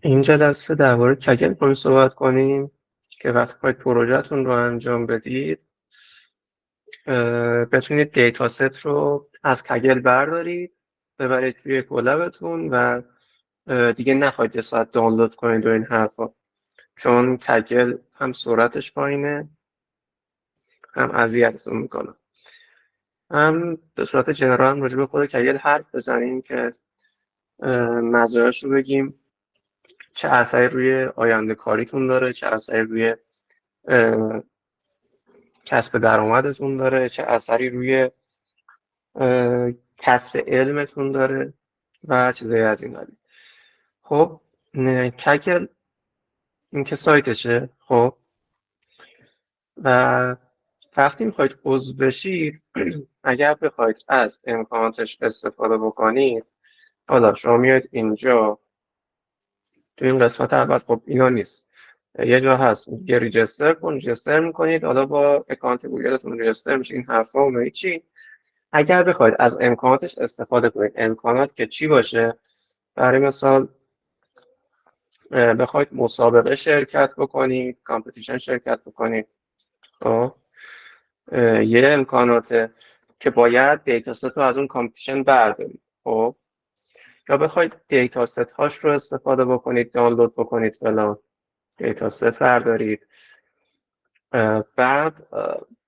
این جلسه درباره کگل می‌خوایم صحبت کنیم که وقتی باید پروژهتون رو انجام بدید بتونید دیتا ست رو از کگل بردارید ببرید توی کلابتون و دیگه نخواید یه ساعت دانلود کنید و این حرفا، چون کگل هم سرعتش پایینه هم اذیتتون میکنه. هم به صورت جنرال راجع به خود کگل حرف بزنیم که مزایاش رو بگیم، چه اثری روی آینده کاریتون داره، چه اثری روی کسب درآمدتون داره، چه اثری روی کسب علمتون داره و چیزایی از این قبیل. خب کگل این که سایتشه. خب و وقتی میخواید عضو بشید اگر بخواید از امکاناتش استفاده بکنید، حالا شما میاد اینجا تو این قسمت اول، خب اینا نیست، یه جا هست میگه ریجستر کن، ریجستر میکنید، حالا با اکانت گوگلتون ریجستر میشه، این حرفا اونایی چی. اگر بخواید از امکاناتش استفاده کنید، امکانات که چی باشه؟ برای مثال بخواید مسابقه شرکت بکنید، کامپتیشن شرکت بکنید، خب یه امکاناته که باید دیتا ست رو از اون کامپتیشن بردارید. خب یا بخواید دیتا ست هاش رو استفاده بکنید، دانلود بکنید فلان، دیتا ست بردارید. بعد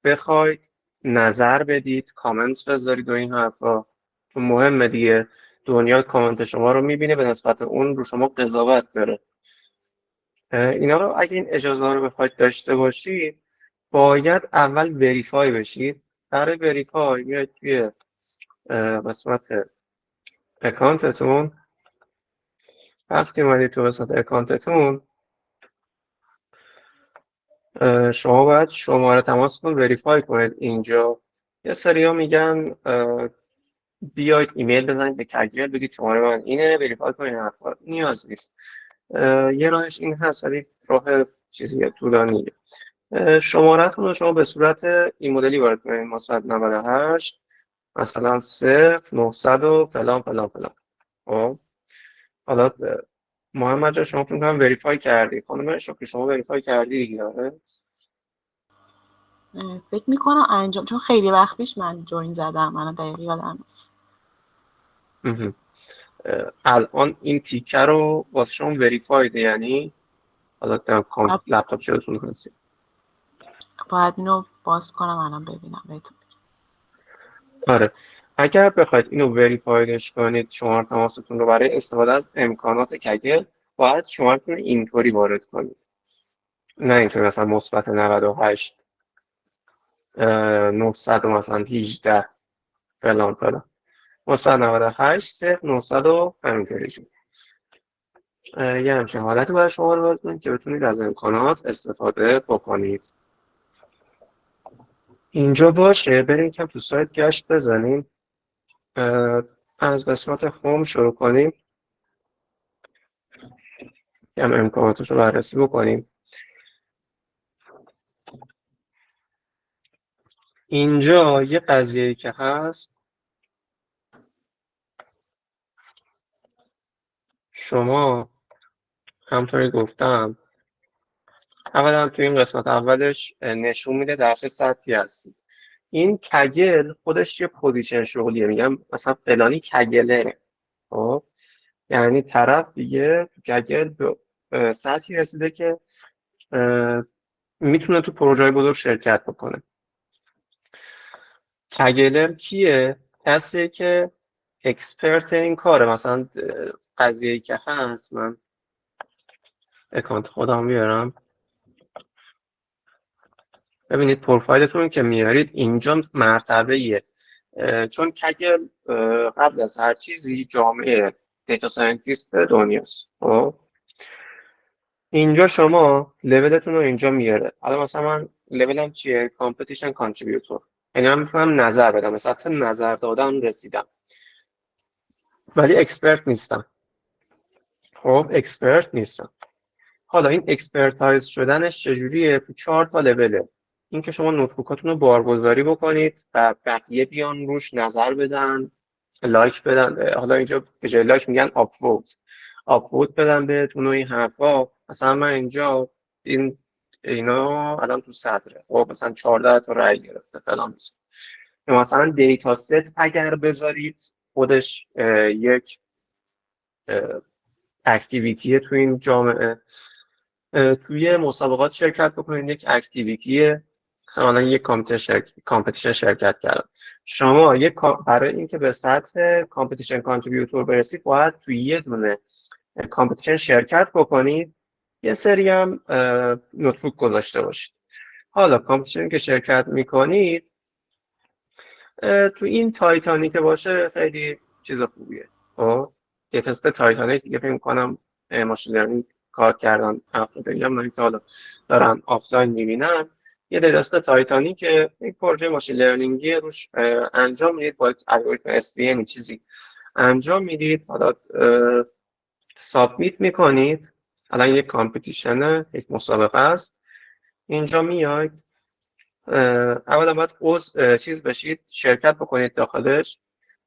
بخواید نظر بدید، کامنت بذارید و این حرفا، چون مهمه دیگه، دنیا کامنت شما رو میبینه، به نسبت اون رو شما قضاوت داره. اینا رو اگه این اجازه ها رو بخواید داشته باشید باید اول وریفای بشید. برای وریفای میاید توی قسمت اکانتتون. وقتی اومدید تو قسمت اکانتتون شما باید شماره تماستون وریفای کنید. اینجا یه سری ها میگن بیاید ایمیل بزنید به کگل بگید شماره من اینه، وریفای کنید. حرفا نیاز نیست. یه راهش این هست، ولی راه چیزی طولانیه. شماره‌تون رو شما به صورت این مدلی وارد کنید، مثلا 98 مثلا 0900 و فلان فلان فلان. خب حالا محمد جان شما فکر کنم وریفای کردی، خانم شکری شما وریفای کردی دیگه؟ آره فکر میکنم انجام، چون خیلی وقت پیش من جوین زدم، من دقیقی یادم نیست. الان این تیکه رو واسه شما وریفایده، یعنی حالا لپتاپ چراتون هستی. باید اینو باز کنم الان ببینم بهتون. آره اگر بخواید اینو وریفایدش کنید، شماره تماستون رو برای استفاده از امکانات کگل باید شماره‌تون رو اینطوری وارد کنید، نه اینطوری مثلا مثبت 98 900 و مثلا 18 فلان فلان، مثبت 98 0 900 و همینطوری شد. یه همچین حالتی باید شما رو وارد کنید که بتونید از امکانات استفاده بکنید. اینجا باشه بریم کم تو سایت گشت بزنیم. از قسمت هوم شروع کنیم، کم امکاناتش رو بررسی بکنیم. اینجا یه قضیه‌ای که هست، شما همطوری گفتم اولا تو این قسمت اولش نشون میده در چه سطحی هستی. این کگل خودش یه پوزیشن شغلیه، میگم مثلا فلانی کگله. خب یعنی طرف دیگه کگل به سطحی رسیده که میتونه تو پروژه بزرگ شرکت بکنه. کگلر کیه؟ کسی که اکسپرت این کاره. مثلا قضیه‌ای که هست، من اکانت خودم بیارم ببینید پروفایلتون که میارید اینجا مرتبه ایه، چون کگل قبل از هر چیزی جامعه دیتا ساینتیست دنیاست. خب اینجا شما لولتون رو اینجا میاره. حالا مثلا من لولم چیه؟ کامپتیشن کانتریبیوتور، یعنی من میتونم نظر بدم، مثلا حتی نظر دادن رسیدم ولی اکسپرت نیستم. خب اکسپرت نیستم. حالا این اکسپرتایز شدنش چجوریه؟ تو 4 تا لوله. این که شما نوتبوکاتون رو بارگذاری بکنید و بقیه بیان روش نظر بدن، لایک بدن. حالا اینجا به جای لایک میگن آپوت. آپلود بدم بهتون و این حرفا. مثلا من اینجا اینا الان تو صدره، خب مثلا 14 تا رأی گرفته فلان. مثلا دیتا ست اگر بذارید خودش یک اکتیویتی تو این جامعه، توی مسابقات شرکت بکنید، یک اکتیویتی مثلا یک کامپتیشن شرکت کردن. شما برای اینکه به سطح کامپتیشن کانتریبیوتور برسید باید توی یه دونه کامپتیشن شرکت بکنید، یه سری هم نوتبوک گذاشته باشید. حالا کامپتیشن که شرکت میکنید تو این تایتانیک باشه خیلی چیز خوبیه. خب یه تست تایتانیک دیگه فکر می‌کنم ماشین لرنینگ کار کردن افراد دیگه هم که حالا دارن آفلاین میبینن. یه تست تایتانیک یک پروژه ماشین لرنینگی روش انجام میدید با الگوریتم SVM چیزی انجام میدید، حالا سابمیت میکنید. الان یک کامپتیشنه، یک مسابقه است، اینجا میاید اولا باید چیز بشید، شرکت بکنید داخلش،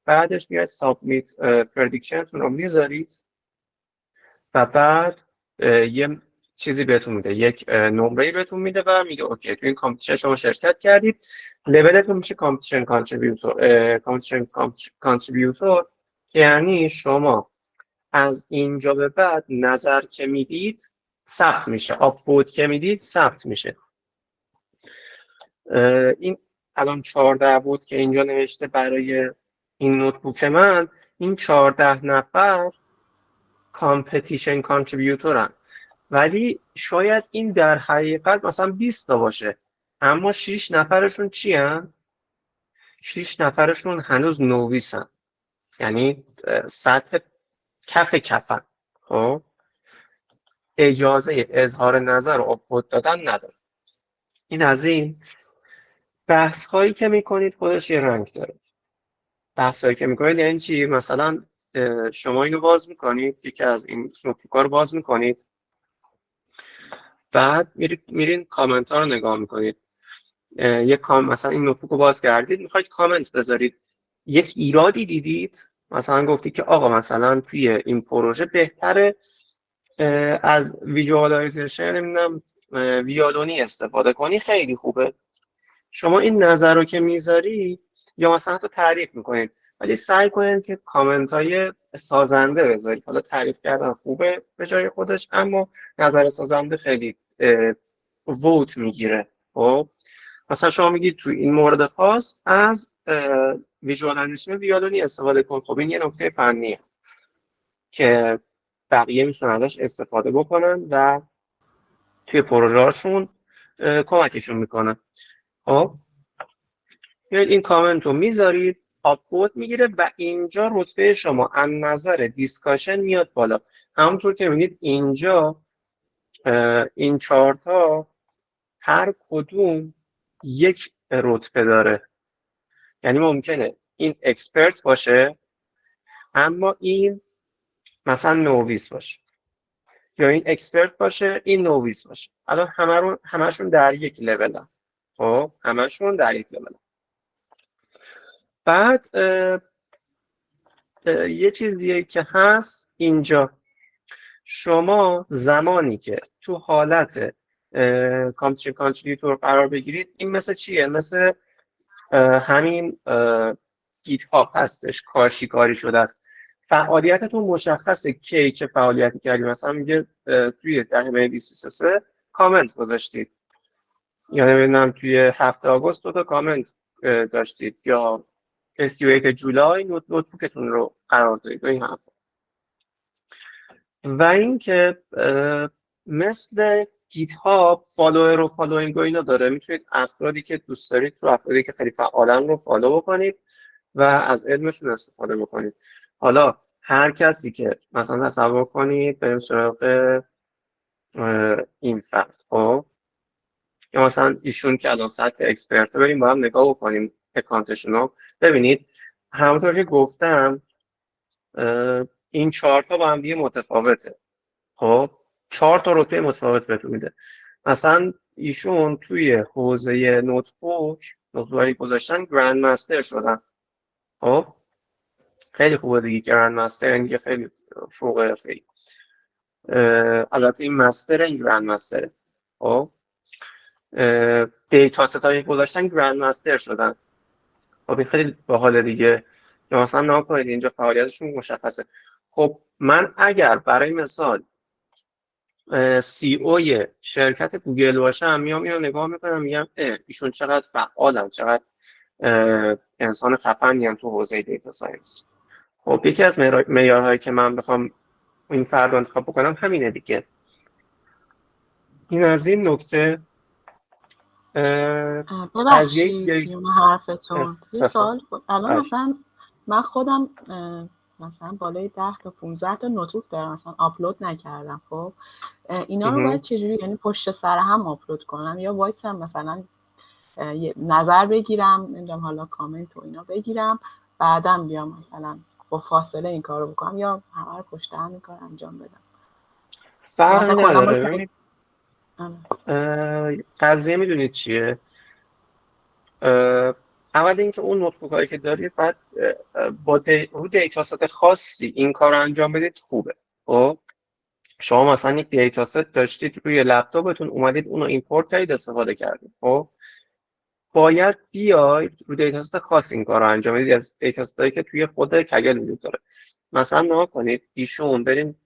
بعدش میاید سابمیت پردیکشنتون رو میذارید و بعد یه چیزی بهتون میده، یک نمره بهتون میده و میگه اوکی تو این کامپتیشن شما شرکت کردید، لولتون میشه کامپتیشن کانتریبیوتور که یعنی شما از اینجا به بعد نظر که میدید ثبت میشه، آپلود که میدید ثبت میشه. این الان 14 بود که اینجا نوشته برای این نوتبوک من، این 14 نفر کامپتیشن کانتریبیوتورن، ولی شاید این در حقیقت مثلا 20 تا باشه، اما 6 نفرشون چی هن؟ 6 نفرشون هنوز نویسن، یعنی سطح کفن. خب اجازه اظهار نظر و آپلود دادن نداره. این از این. بحث هایی که میکنید خودش یه رنگ داره. بحث هایی که میکنید یعنی چی؟ مثلا شما اینو باز میکنید، یکی از این نوتبوک‌ها رو باز میکنید، بعد میرین کامنت ها رو نگاه میکنید. مثلا این نوتبوک رو باز کردید، میخواید کامنت بذارید، یک ایرادی دیدید، مثلا گفتی که آقا مثلا توی این پروژه بهتره از ویژوالایزیشن نمیدونم ویالونی استفاده کنی، خیلی خوبه. شما این نظر رو که میذاری یا مثلا حتی تعریف میکنید، ولی سعی کنید که کامنت های سازنده بذارید. حالا تعریف کردن خوبه به جای خودش، اما نظر سازنده خیلی ووت میگیره. خب مثلا شما میگید تو این مورد خاص از ویژوالایزیشن ویالونی استفاده کن. خب این یه نکته فنیه که بقیه میتونن ازش استفاده بکنن و توی پروژه‌هاشون کمکشون میکنه. خب این کامنت رو میذارید، آپلود میگیره و اینجا رتبه شما از نظر دیسکاشن میاد بالا. همونطور که میبینید اینجا این 4 تا هر کدوم یک رتبه داره، یعنی ممکنه این اکسپرت باشه اما این مثلا نوویس باشه، یا این اکسپرت باشه این نوویس باشه. الان همشون در یک لولن. خب همشون در یک لولن. بعد یه چیزیه که هست اینجا، شما زمانی که تو حالت کامپتیشن کانتریبیوتور قرار بگیرید، این مثل چیه؟ مثل همین گیت هاب هستش، کاری شده است. فعالیتتون مشخصه کی چه فعالیتی کردید. مثلا میگه توی 10 می 2023 کامنت گذاشتید، یا نمیدونم توی 7 آگوست 2 تا کامنت داشتید، یا 31 جولای نوتبوکتون رو قرار دادید. این حرفا. و اینکه مثل گیت هاب فالوور و فالوینگ و اینا داره، میتونید افرادی که دوست دارید رو، افرادی که خیلی فعالن رو فالو بکنید و از علمشون استفاده بکنید. حالا هر کسی که مثلا تصور کنید بریم سراغ این فرد، خب یا مثلا ایشون که الان سطح اکسپرت، بریم با هم نگاه بکنیم اکانتشون رو. ببینید همونطور که گفتم این 4 تا با هم دیگه متفاوته. خب 4 تا رتبه متفاوت بهتون میده. مثلا ایشون توی حوزه نوتبوک گذاشتن گرند مستر شدن. خب خیلی خوبه دیگه. گرند مستر این دیگه خیلی فوق العاده. البته این مستر، این گرند مستره. خب دیتا ستایی گذاشتن گرند مستر شدن. خب این خیلی باحاله دیگه. یا مثلا نام کنید اینجا فعالیتشون مشخصه. خب من اگر برای مثال CEO شرکت گوگل باشم، میام اینو نگاه میکنم میگم ایشون چقدر فعالن، چقدر انسان خفنی هم تو حوزه دیتا ساینس. خب یکی از معیارهایی که من بخوام این فرد رو انتخاب بکنم همینه دیگه. این از این نکته. ببخشید میون حرفتون یه سوال الان باش. مثلا من خودم مثلا بالای 10 تا 15 تا نوتبوک دارم، مثلا آپلود نکردم. خب اینا رو باید چجوری، یعنی پشت سر هم آپلود کنم یا وایسم مثلا نظر بگیرم، نمیدونم حالا کامنت و اینا بگیرم بعدم بیام مثلا با فاصله این کارو بکنم، یا همه رو پشت هم این کار انجام بدم؟ فرقی نداره. ببینید قضیه میدونید چیه؟ اول اینکه اون نوتبوک هایی که دارید باید با رو دیتا ست خاصی این کار رو انجام بدید. خوبه. خب شما مثلا یک دیتا ست داشتید روی لپتاپتون، اومدید اونو ایمپورت کردید استفاده کردید. خب باید بیاید رو دیتا ست خاص این کار رو انجام بدید، از دیتا ستایی که توی خود کگل وجود داره. مثلا نگاه کنید ایشون، بریم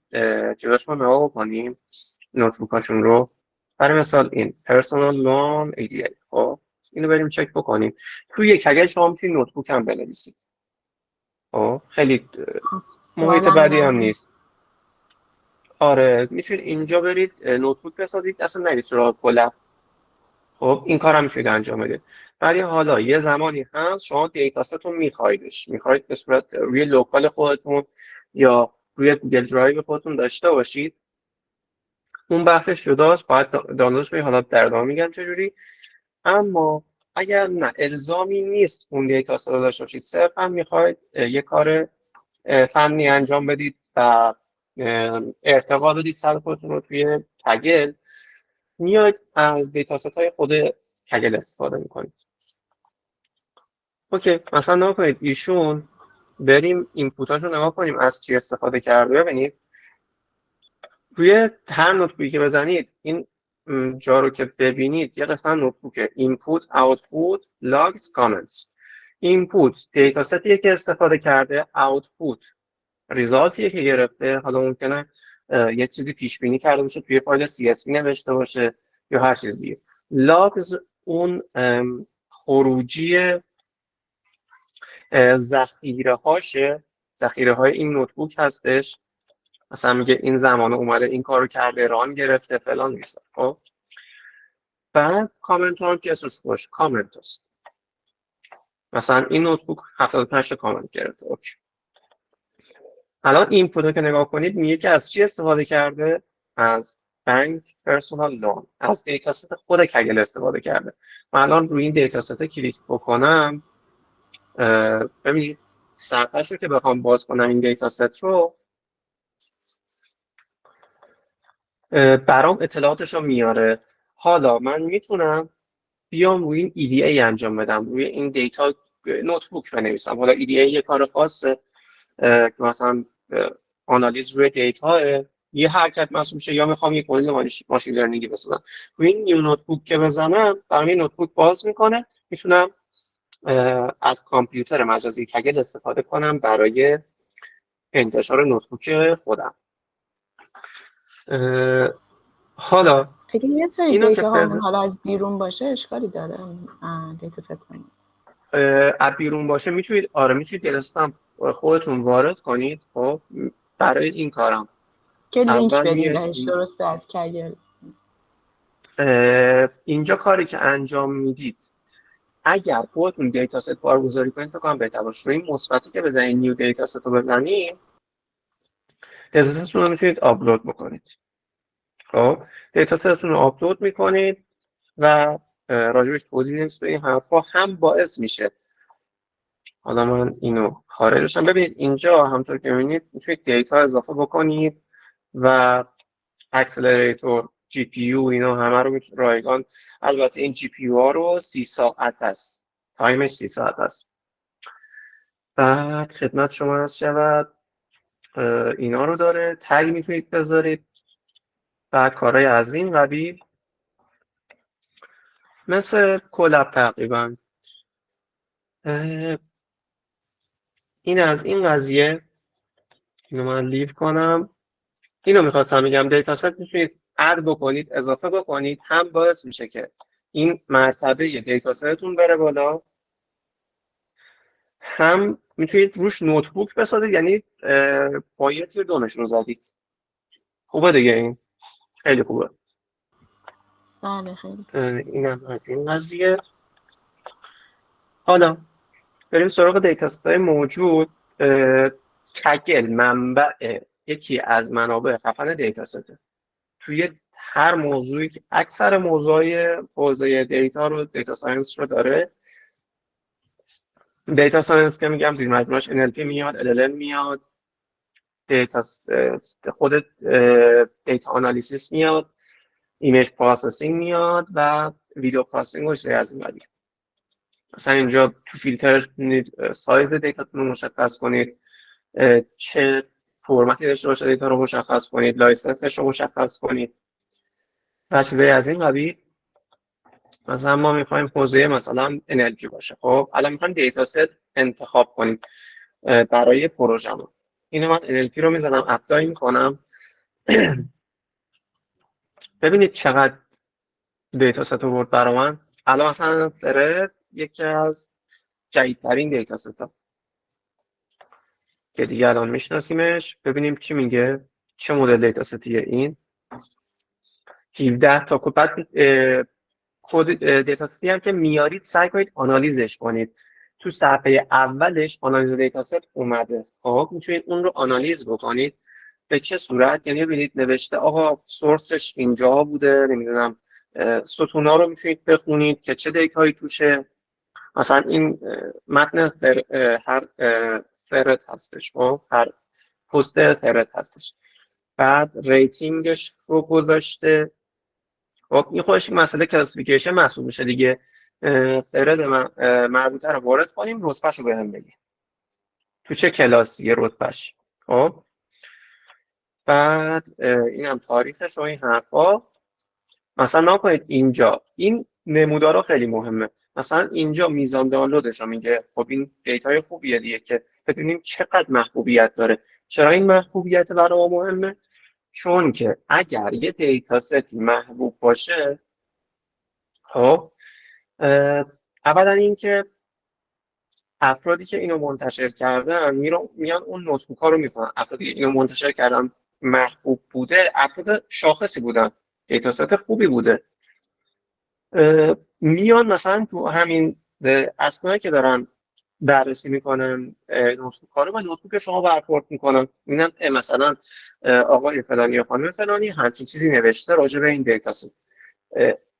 جلوشون نگاه بکنیم نوتبوک هاشون رو. برای مثال این پرسونال لون ADA. خب اینو بریم چک بکنیم. توی یک کگل شما میتونید نوتبوک هم بنویسید. خب خیلی محیط بدی هم نیست. آره میتونید اینجا برید نوتبوک بسازید، اصلا نرید سراغ کلاب. خب این کار هم میتونید انجام بدید. ولی حالا یه زمانی هست شما دیتا ستون میخواید به صورت روی لوکال خودتون یا روی گوگل درایو خودتون داشته باشید. اون بحثش جداست، باید دانلودش کنید. حالا در ادامه میگم چجوری. اما اگر نه الزامی نیست اون دیتا ست داشته باشید، صرفا میخواید یه کار فنی انجام بدید و ارتقا بدید سر خودتون رو توی کگل، میاید از دیتا ست های خود کگل استفاده میکنید. اوکی مثلا نگاه کنید ایشون، بریم اینپوتاشو نگاه کنیم از چی استفاده کرده. ببینید روی هر نوتبوکی که بزنید این جا رو که ببینید یه قسمت نوتبوکه اینپوت، آوتپوت، لاگز، کامنتس. اینپوت دیتا ستیه که استفاده کرده، آوتپوت ریزالتیه که گرفته. حالا ممکنه یه چیزی پیش بینی کرده باشه توی فایل CSV نوشته باشه یا هر چیزی. لاگز اون خروجی ذخیره های این نوتبوک هستش. مثلا میگه این زمان اومده این کارو کرده، ران گرفته فلان نیست. خب بعد کامنت ها که اسمش باشه کامنت هست. مثلا این نوتبوک 75 کامنت گرفته. اوکی. الان اینپوت رو که نگاه کنید میگه که از چی استفاده کرده؟ از بانک پرسونال لون، از دیتا ست خود کگل استفاده کرده. من الان روی این دیتا ست کلیک بکنم، ببینید صفحه‌اش رو که بخوام باز کنم این دیتا ست رو، برام اطلاعاتش رو میاره. حالا من میتونم بیام روی این EDA انجام بدم، روی این دیتا نوتبوک بنویسم. حالا EDA یه کار خاصه که مثلا آنالیز روی دیتا یه حرکت محسوب میشه، یا میخوام یک مدل ماشین لرنینگی بسازم. روی این نیو نوتبوک که بزنم برام نوتبوک باز میکنه، میتونم از کامپیوتر مجازی کگل استفاده کنم برای انتشار نوتبوک خودم. حالا اگه یه سری دیتا هامون حالا از بیرون باشه اشکالی داره دیتا ستمون؟ از بیرون باشه میتونید دیتا ست خودتون وارد کنید. خب برای این کارم که لینک بدیم بهش، درسته، از کگل. اینجا کاری که انجام میدید اگر خودتون دیتا ست بارگذاری کنید فکر کنم بهتر باشه. روی این مثبتی که بزنید نیو دیتا ست رو بزنید، دیتا ستتون رو میتونید آپلود بکنید. خب دیتا ستتون رو آپلود میکنید و راجبش توضیح نمیشه. این حرفا هم باعث میشه، حالا من اینو خارجشم. ببینید اینجا همونطور که میبینید میتونید دیتا اضافه بکنید و اکسلراتور، جی پی یو، اینا همه رو رایگان. البته این جی پی یو ها رو 30 ساعت است، تایمش 30 ساعت است. بعد خدمت شما عرض شود اینا رو داره، تگ میتونید بذارید و کارهای از این قبیل مثل کلاب تقریبا. این از این قضیه. اینو من لیو کنم. اینو میخواستم بگم دیتا ست میتونید اد بکنید، اضافه بکنید، هم باعث میشه که این مرتبه دیتا ستتون بره بالا، هم میتونید روش نوتبوک بسازید، یعنی پایه تیر دونشون رو زدید. خوبه دیگه، این خیلی خوبه. بله خیلی. اینم از این قضیه. حالا بریم سراغ دیتا ست های موجود. کگل منبع یکی از منابع خفن دیتا سته. توی هر موضوعی که اکثر موضوعی حوزه دیتا رو، دیتا ساینس رو داره. دیتا ساینس که میگم زیر مجموعش NLP میاد، LLM میاد، دیتا خود دیتا آنالیسیس میاد، ایمیج پروسسینگ میاد و ویدیو پروسسینگ و چیزای از این قبیل. مثلا اینجا تو فیلترش میتونید سایز دیتاتون رو مشخص کنید، چه فرمتی داشته باشه دیتا رو مشخص کنید، لایسنسش رو مشخص کنید و چیزای از این قبیل. مثلا ما میخوایم حوزه مثلا NLP باشه. خب الان میخوایم دیتا ست انتخاب کنیم برای پروژه‌مون. اینو من NLP رو میزنم، اپلای میکنم. ببینید چقدر دیتا ست آورد برای من. الان مثلا ثرد یکی از جدیدترین دیتا ست ها که دیگه الان میشناسیمش. ببینیم چی میگه، چه مدل دیتا ستیه این. 17 تا کد. بعد کد دیتا ستی هم که میارید سعی کنید آنالیزش کنید. تو صفحه اولش آنالیز دیتا ست اومده. خب میتونید اون رو آنالیز بکنید. به چه صورت؟ یعنی ببینید نوشته آقا سورسش اینجا بوده، نمیدونم ستونا رو میتونید بخونید که چه دیتایی توشه. مثلا این متن هر ثرد هستش، هر پست ثرد هستش. بعد ریتینگش رو گذاشته. خب این خودش مسئله کلاسیفیکیشن محسوب میشه دیگه. ثرد مربوطه رو وارد کنیم، رتبهش رو بهم بگیم تو چه کلاسیه رتبهش. خب بعد اینم تاریخش و این حرفا. مثلا نکنید اینجا این نمودارا خیلی مهمه. مثلا اینجا میزان دانلودش رو میگه. خب این دیتای خوبیه دیگه که ببینیم چقدر محبوبیت داره. چرا این محبوبیت برای ما مهمه؟ چون که اگر یه دیتا ستی محبوب باشه، خب اولا این که افرادی که اینو منتشر کردن میان اون نوتبوک ها رو میخونن. افرادی که اینو منتشر کردن محبوب بوده، افراد شاخصی بودن، دیتا ست خوبی بوده. میان مثلا تو همین اسنایی که دارن بررسی میکنن نوتبوک ها رو، و نوتبوک شما برخورد میکنن، میبینن مثلا آقای فلانی یا خانم فلانی همچین چیزی نوشته راجع به این دیتا ست.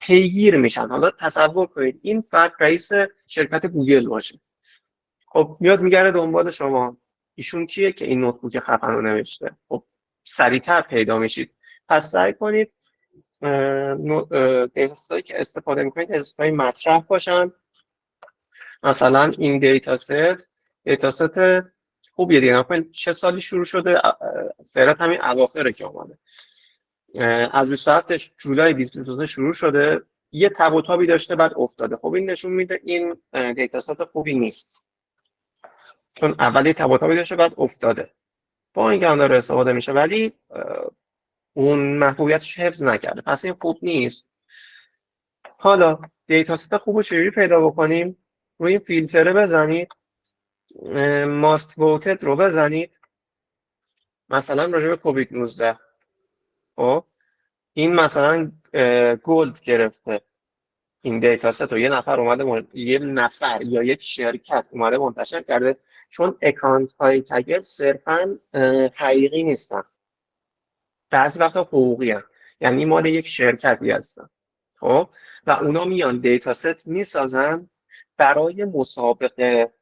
پیگیر میشن. حالا تصور کنید این فرد رئیس شرکت گوگل باشه. خب میاد میگره دنبال شما، ایشون کیه که این نوتبوک خفن رو نوشته. خب سریعتر پیدا میشید. پس سعی کنید دیتاستایی که استفاده میکنید دیتاستای مطرح باشن. مثلا این دیتاست خوبیه دیگه. نکنید چه سالی شروع شده، فعلا همین اواخره که اومده. از 27 جولای 2022 شروع شده، یه تب و تابی داشته بعد افتاده. خب این نشون میده این دیتاست خوبی نیست، چون اولی تب و تابی داشته بعد افتاده. با اینکه هم داره استفاده میشه ولی اون محبوبیتش حفظ نکرده، پس این خوب نیست. حالا دیتاست خوب رو چجوری پیدا بکنیم؟ روی این فیلتره بزنید، ماست ووتد رو بزنید، مثلا راجع به کووید 19. خب این مثلا گلد گرفته این دیتاست رو، یه نفر یا یک شرکت اومده منتشر کرده، چون اکانت های تگل صرفا حقیقی نیستن، بعضی وقتا حقوقی هستن، یعنی مال یک شرکتی هستن. خب و اونا میان دیتاست میسازن برای مسابقه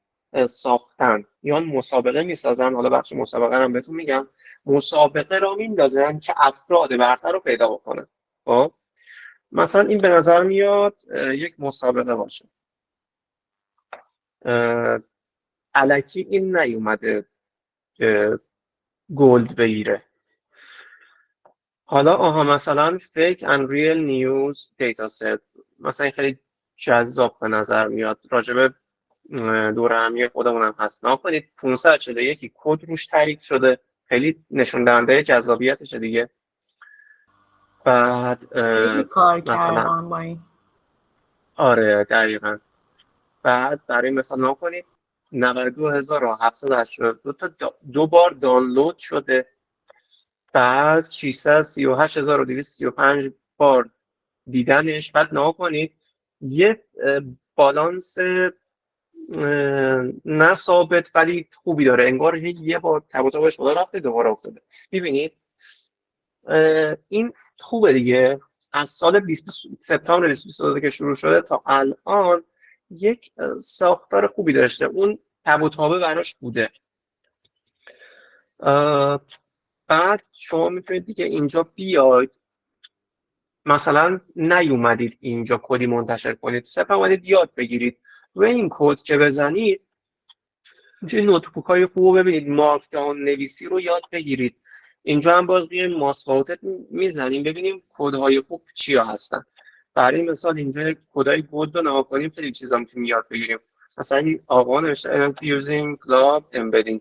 ساختن، یا مسابقه میسازن. حالا بخش مسابقه رو بهتون میگم. مسابقه را میندازن که افراد برتر رو پیدا بکنن. خب مثلا این به نظر میاد یک مسابقه باشه. الکی این نیومده گلد بگیره. حالا مثلا فیک انریل نیوز دیتا ست، مثلا این خیلی جذاب به نظر میاد، راجب دور همی خودمون هم هست. نکنید 541 کد روش تریک شده، خیلی نشون دهنده جذابیتشه دیگه. بعد خیلی کار مثلا کردم با این. آره دقیقاً. بعد برای مثال نکنید 92782 تا دو بار دانلود شده، بعد 638235 بار دیدنش. بعد نها کنید یه بالانس نه ثابت ولی خوبی داره، انگار یه بار تب و تابش بالا رفته دوباره افتاده. ببینید این خوبه دیگه. از سال 20 سپتامبر 2022 که شروع شده تا الان یک ساختار خوبی داشته، اون تب و تابه براش بوده. بعد شما میتونید دیگه اینجا بیاید، مثلا نیومدید اینجا کدی منتشر کنید، صرفا اومدید یاد بگیرید، و این کد که بزنید توی نوتبوک های خوب ببینید مارک داون نویسی رو یاد بگیرید. اینجا هم باز بیایم ماسفالتت میزنیم ببینیم کدهای خوب چیا هستن. برای مثال اینجا کدهای گلد رو نها کنیم، خیلی چیزا میتونیم یاد بگیریم. مثلا این آقا نوشته using club embedding.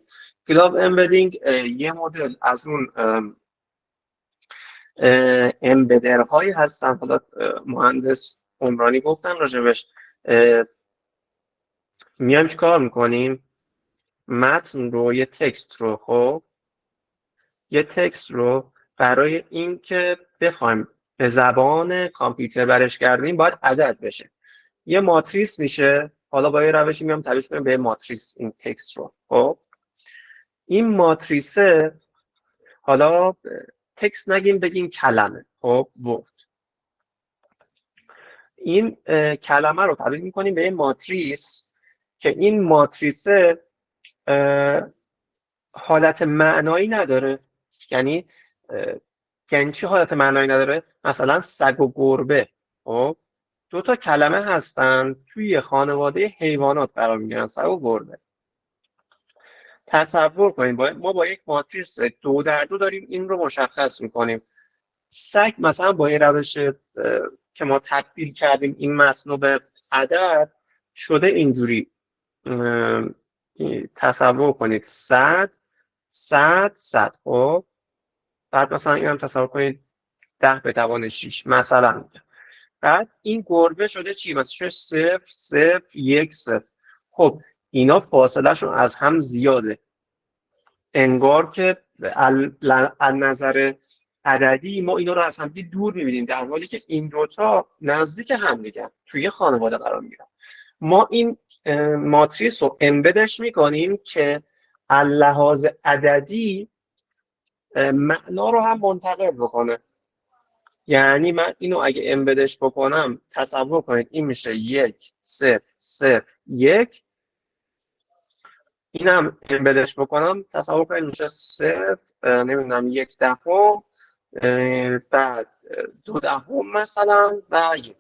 club embedding یه مدل از اون امبدر هایی هستن. حالا مهندس عمرانی گفتن راجبش. میایم چیکار میکنیم؟ متن رو، یه تکست رو، خب یه تکست رو برای اینکه بخوایم به زبان کامپیوتر برش گردونیم باید عدد بشه، یه ماتریس میشه. حالا با یه روشی میام تبدیل کنیم به ماتریس این تکست رو. خب این ماتریسه، حالا تکست نگیم بگیم کلمه، خب ورد. این کلمه رو تبدیل میکنیم به این ماتریس که این ماتریسه حالت معنایی نداره. یعنی چی حالت معنایی نداره؟ مثلا سگ و گربه، خب دو تا کلمه هستن توی خانواده حیوانات قرار میگیرن، سگ و گربه. تصور کنید ما با یک ماتریس 2x2 داریم این رو مشخص میکنیم. سگ مثلا با این روش که ما تبدیل کردیم این متن رو به عدد شده اینجوری. تصور کنید 100 100 100. خب بعد مثلا این هم تصور کنید 10 به توان 6 مثلا. بعد این گربه شده چی؟ مثلا شده 0 0 1 0. خب اینا فاصله شون از هم زیاده، انگار که از نظر عددی ما اینا رو از هم دور می‌بینیم، در حالی که این دوتا نزدیک هم دیگه توی خانواده قرار میگیرن. ما این ماتریس رو امبدش میکنیم که از لحاظ عددی معنا رو هم منتقل بکنه. یعنی من اینو اگه امبدش بکنم، تصور کنید این میشه 1 0 0 1. اینم امبدش بکنم، تصور کنید میشه 0 نمیدونم 1 دهم، بعد 2 دهم مثلا و 1.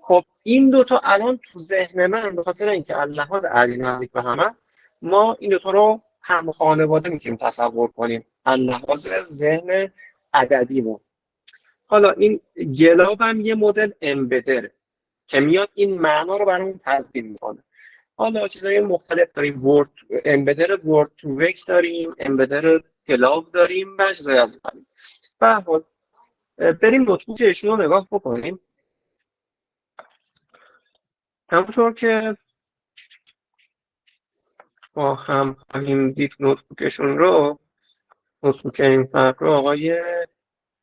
خب این دوتا الان تو ذهن من به خاطر اینکه از لحاظ عددی نزدیک به همه، ما این دوتا رو هم خانواده میتونیم تصور کنیم از لحاظ ذهن عددیمون. حالا این گلاب هم یه مدل امبدره که میاد این معنا رو برامون تضمین میکنه. حالا چیزای مختلف داریم، ورد امبدر ورد تو وک داریم، امبدر گلاب داریم و چیزای از این قبیل. به هر حال بریم نوتبوکشون رو نگاه بکنیم. همونطور که با هم خواهیم دید نوتبوکشون رو، نوتبوک این فرق رو آقای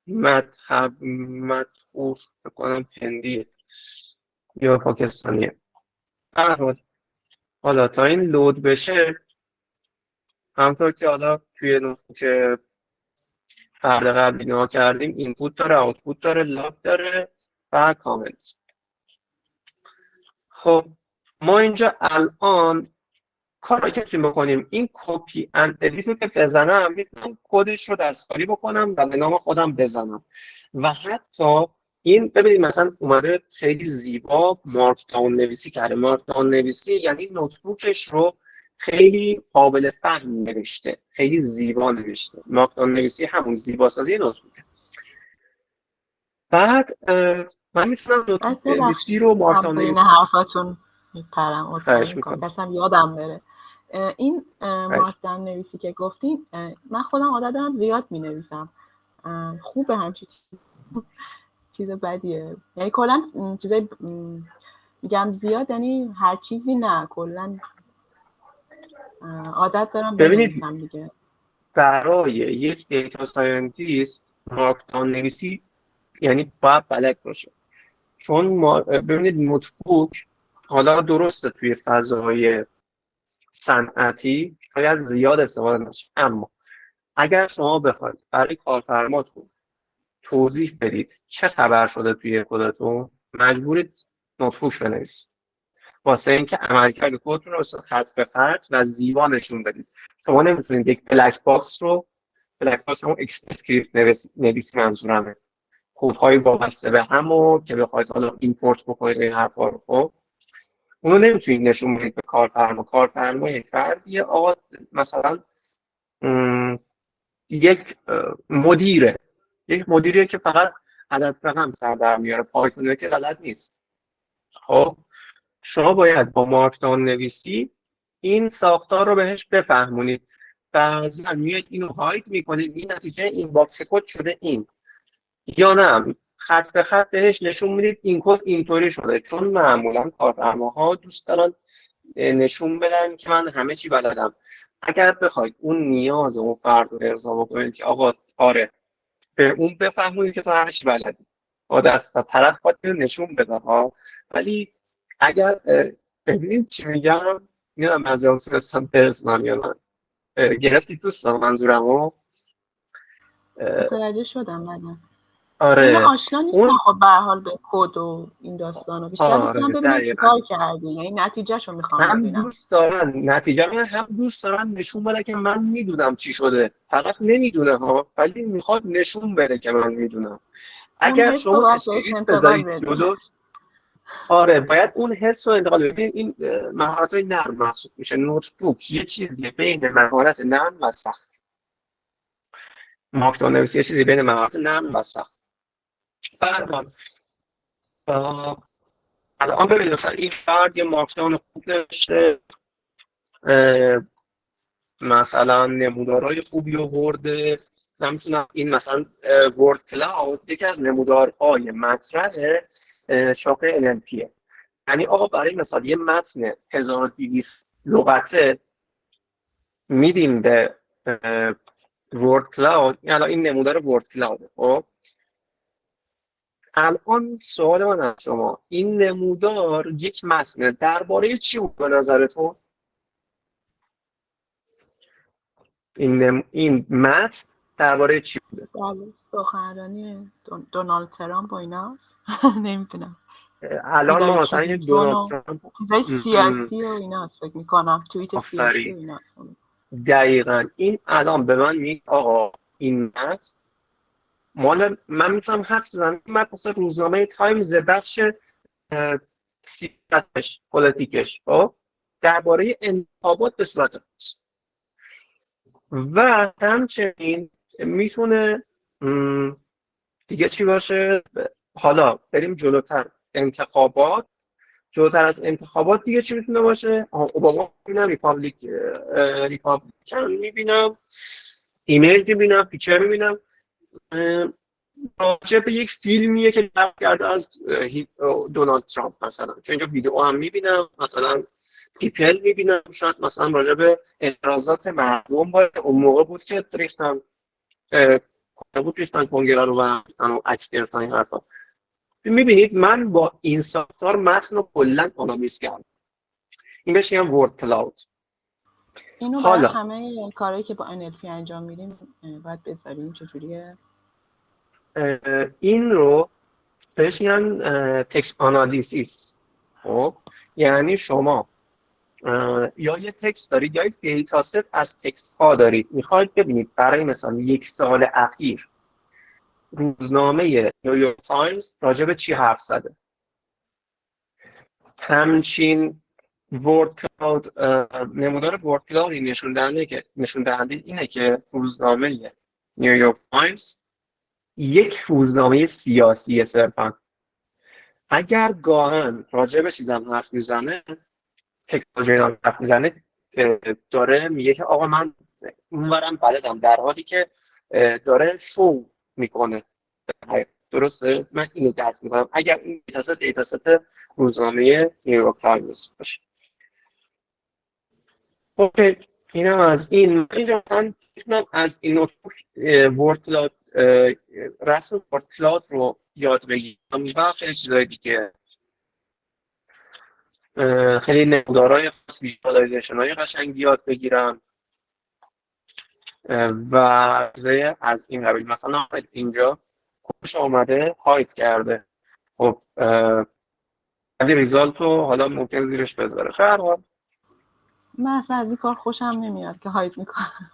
مدخور بکنم هندی یا پاکستانیه. حالا تا این لود بشه، همونطور که حالا توی نوتبوک فرد قبلی نگاه کردیم، اینپوت داره، آوتپوت داره، لاگ داره و کامنت. خب ما اینجا الان کاری که میتونیم بکنیم، این کپی اند ادیت رو که بزنم میتونم کدش رو دستکاری بکنم و به نام خودم بزنم. و حتی این ببینید مثلا اومده خیلی زیبا مارک داون نویسی کرده. مارک داون نویسی یعنی نوتبوکش رو خیلی قابل فهم نوشته، خیلی زیبا نوشته. مارکداون نویسی همون زیباسازی نوتبوکه. بعد من میتونم نوتبوک نویسی رو هم مارکداون بین نویسی. حرفاتون میپرم، اصلا خواهش میکنم میکنم. درستم یادم بره. این خواهش. مارکداون نویسی که گفتین، من خودم عادت دارم زیاد مینویسم. خوبه همچین چیز بدیه؟ یعنی کلا چیزای میگم زیاد، یعنی هر چیزی نه، کلا عادت دارم ببینید، بنویسم دیگه. برای یک دیتا ساینتیست مارکداون نویسی یعنی باید بلد باشه. چون ببینید نوتبوک حالا درسته توی فضای صنعتی شاید زیاد استفاده نشه، اما اگر شما بخواید برای کارفرماتون توضیح بدید چه خبر شده توی کدتون، مجبورید نوتبوک بنویسید واسه اینکه عملکرد کدتون رو خط به خط و زیبا نشون بدید. شما نمیتونید یک بلک باکس رو، بلک باکس همون اسکریپت نویسی منظورمه، کدهای وابسته به هم و که بخواید حالا ایمپورت بکنید این حرفا رو، خب اونو نمیتونید نشون بدید به کارفرما. کارفرما یک فردیه، آقا مثلا یک مدیره، یک مدیریه که فقط عدد رقم سر در میاره، پایتونه که غلط نیست. خب شما باید با مارکداون نویسی این ساختار رو بهش بفهمونید. بعضا میاد اینو هاید میکنید، این نتیجه این باکس کد شده این، یا نه خط به خط بهش نشون میدید این کد اینطوری شده. چون معمولا کارفرماها دوست دارن نشون بدن که من همه چی بلدم. اگر بخواید اون نیاز اون فرد رو ارضا بکنید که آقا آره، به اون بفهمونید که تو همه چی بلدی، دست طرف باید نشون بده ها. ولی اگر ببینید چی میگم، میدونم منظورم تونستم برسونم یا نه، گرفتی دوستان منظورمو؟ متوجه شدم. من من آره آشنا نیستم اون، خب به هر حال به کد و این داستانا، بیشتر دوست دارم آره ببینم دقیقاً. چیکار کردی، یعنی نتیجهشو میخوام هم ببینم. دوست دارن نتیجه من، هم دوست دارن نشون بده که من میدونم چی شده. طرف نمیدونه ها، ولی میخواد نشون بده که من میدونم. اون اگر حس رو شما باید بهش اسکریپت انتقال بذارید بدی. جلوش، آره باید اون حس رو انتقال بدید. این مهارت‌های نرم محسوب میشه. نوتبوک یه چیزی بین مهارت نرم و سخت. مارکداون نویسی یه چیزی بین مهارت نرم و سخت. فرمان الان ببینید مثلا این فرد یه مارکداون خوب نوشته، مثلا نمودارهای خوبی آورده. من میتونم این مثلا ورد کلاود یکی از نمودارهای مطرح شاخه NLP. یعنی آقا برای مثلا یه متن 1200 لغته میدیم به ورد کلاود. الان این نمودار ورد کلاود. خب الان سوال من از شما، این نمودار یک متن درباره چی بود به نظرتون؟ این متن درباره چی بوده؟ بله، سخنرانی دونالد ترامپ و ایناست. نمیتونم. الان ما هیلاری مثلا یه کلینتون دونالد و ترامپ، چیزای سیاسی و ایناست فکر میکنم، توییت سیاسی و آفرین، ایناست. دقیقاً این الان به من میگه آقا این متن مال، من میتونم حدس بزنم این متن مثلا روزنامه تایمز بخش سیاستش پلیتیکش درباره انتخابات به صورت خاص. و همچنین میتونه دیگه چی باشه. حالا بریم جلوتر، انتخابات، جلوتر از انتخابات دیگه چی میتونه باشه؟ اوباما میبینم، ریپابلیکن میبینم، ایمیل میبینم، پیکچر میبینم، راجع به یک فیلمیه که نقل کرده از دونالد ترامپ مثلا. چون اینجا ویدیو هم میبینم، مثلا پیپل میبینم، شاید مثلا راجع به اعتراضات مردم باید اون موقع بود که ریختن کنگره رو و عکس گرفتن این حرفا. میبینید من با این ساختار متن رو کلا آنالیز کردم. این بهش میگم ورد کلاود. اینو برای حالا همه کارهایی که با NLP انجام میدیم باید بذاریم. چجوریه؟ این رو بهش میگن تکست آنالیسیس. خب یعنی شما یا یه تکست دارید یا یک دیتا ست از تکست ها دارید، میخواید ببینید برای مثلا یک سال اخیر روزنامه نیویورک تایمز راجع به چی حرف زده. همچین ورد کلاود، نمودار ورد کلاود نشون دهنده اینه که روزنامه نیویورک تایمز یک روزنامه سیاسی صرفا. اگر گاهن راجع به چیزم حرف میزنه، تکنولوژی حرف میزنه، داره میگه که آقا من اونورم بلدم، در حالی که داره شو میکنه. درسته؟ من اینو درک میکنم اگر این دیتاست روزنامه نیویورک تایمز باشه. اوکی، اینم از این. اینجا من از این ورد کلاود، رسم ورد کلاود رو یاد بگیرم و خیلی چیزای دیگه، خیلی نمودارهای خاص، ویژوالایزیشن‌های قشنگ یاد بگیرم و از این قبیل. مثلا اینجا خوش آمده هایت کرده، خب ولی ریزالت رو حالا ممکن زیرش بذاره. خیلی من اصلا از این کار خوشم نمیاد که هایت میکنم،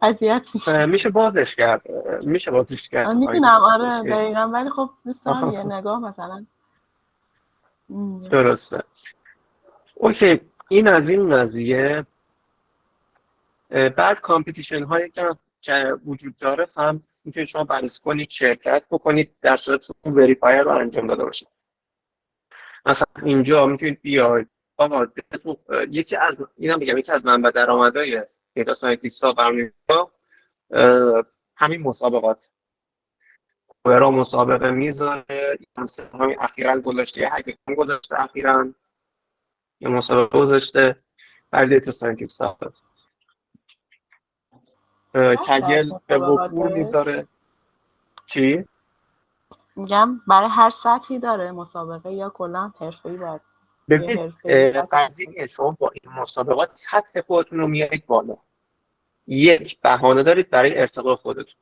اذیت میشه. میشه بازش کرد. میدونم، آره دقیقا، ولی خب دوست دارم یه نگاه مثلا. درسته. اوکی، این از این قضیه. بعد کامپیتیشن هایی که وجود داره هم میتونید شما بررسی کنید، شرکت بکنید در صورت که وریفایر رو انجام داده باشید. مثلا اینجا میتونید بیاید آقا یکی از منبع درآمدهای دیتا ساینتیست ها همین مسابقات، کوئرا مسابقه میذاره، همین اخیراً گذاشته، هکرکام گذاشته، اخیراً یه مسابقه گذاشته برای دیتا ساینتیست ها. کگل به وفور میذاره. چی؟ میگم برای هر سطحی داره مسابقه یا کلا حرفه‌ای باید؟ ببین فرضیه شما با این مسابقات سطح خودتون رو میارید بالا، یک بهانه دارید برای ارتقاء خودتون.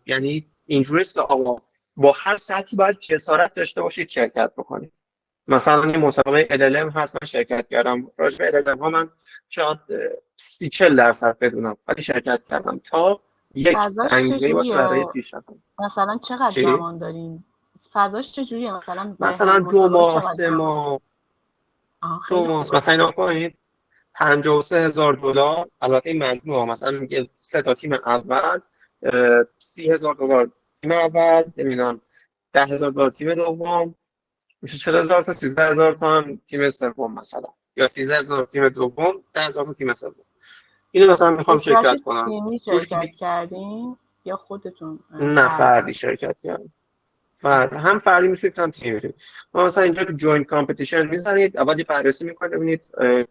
یعنی اینجوریست که آقا با هر سطحی باید جسارت داشته باشید شرکت بکنید. مثلا این مسابقه LLM هست، من شرکت کردم. راجع به LLM ها من شاید 30-40% بدونم، ولی شرکت کردم تا یک انگیزه باشه برای پیشرفت. مثلا چقدر زمان داریم؟ فضاش چجوریه؟ مثلا 2 ماه 3 ماه. 2 ماه مثلا اینا کنید $53,000. البته این مجموعه مثلا میگه 3 تا تیم اول، $30,000 تیم اول، نمیدونم $10,000 تیم دوم، میشه 40,000 تا 13,000 تا هم تیم سوم مثلا، یا 13,000 تیم دوم، 10,000 تا تیم سوم. اینو مثلا میخوام شرکت کنم. تیمی شرکت کردین یا خودتون؟ نه، فردی شرکت کردم. هم فردی میتونید هم تیم میتونید. مثلا اینجا که جوین کامپیتیشن میزنید، اول بررسی میکنید ببینید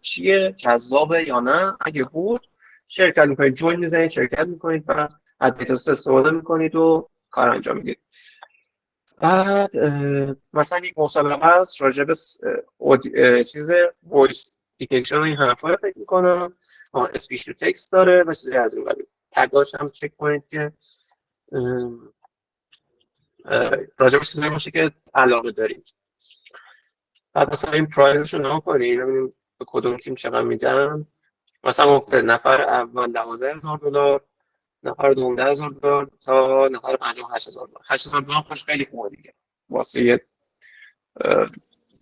چیه، جذابه یا نه. اگه بود شرکت میکنید، جوین میزنید، شرکت میکنید و از دیتاست استفاده میکنید و کار انجام میدید. بعد مثلا یک مسابقه هست راجع به چیز وایس دیتکشن، این حرفا رو فکر میکنم اسپیچ تو تکست داره و چیزی از این قبیل. تگاش هم چک کنید که راجع به چیزایی باشه که علاقه دارید. بعد مثلا این پرایزش رو نگاه کنید ببینید به کدوم تیم چقدر میدن. مثلا گفته نفر اول $12,000، نفر دوم $10,000 تا نفر پنجم $8,000. $8,000 خوش خیلی خوبه دیگه واسه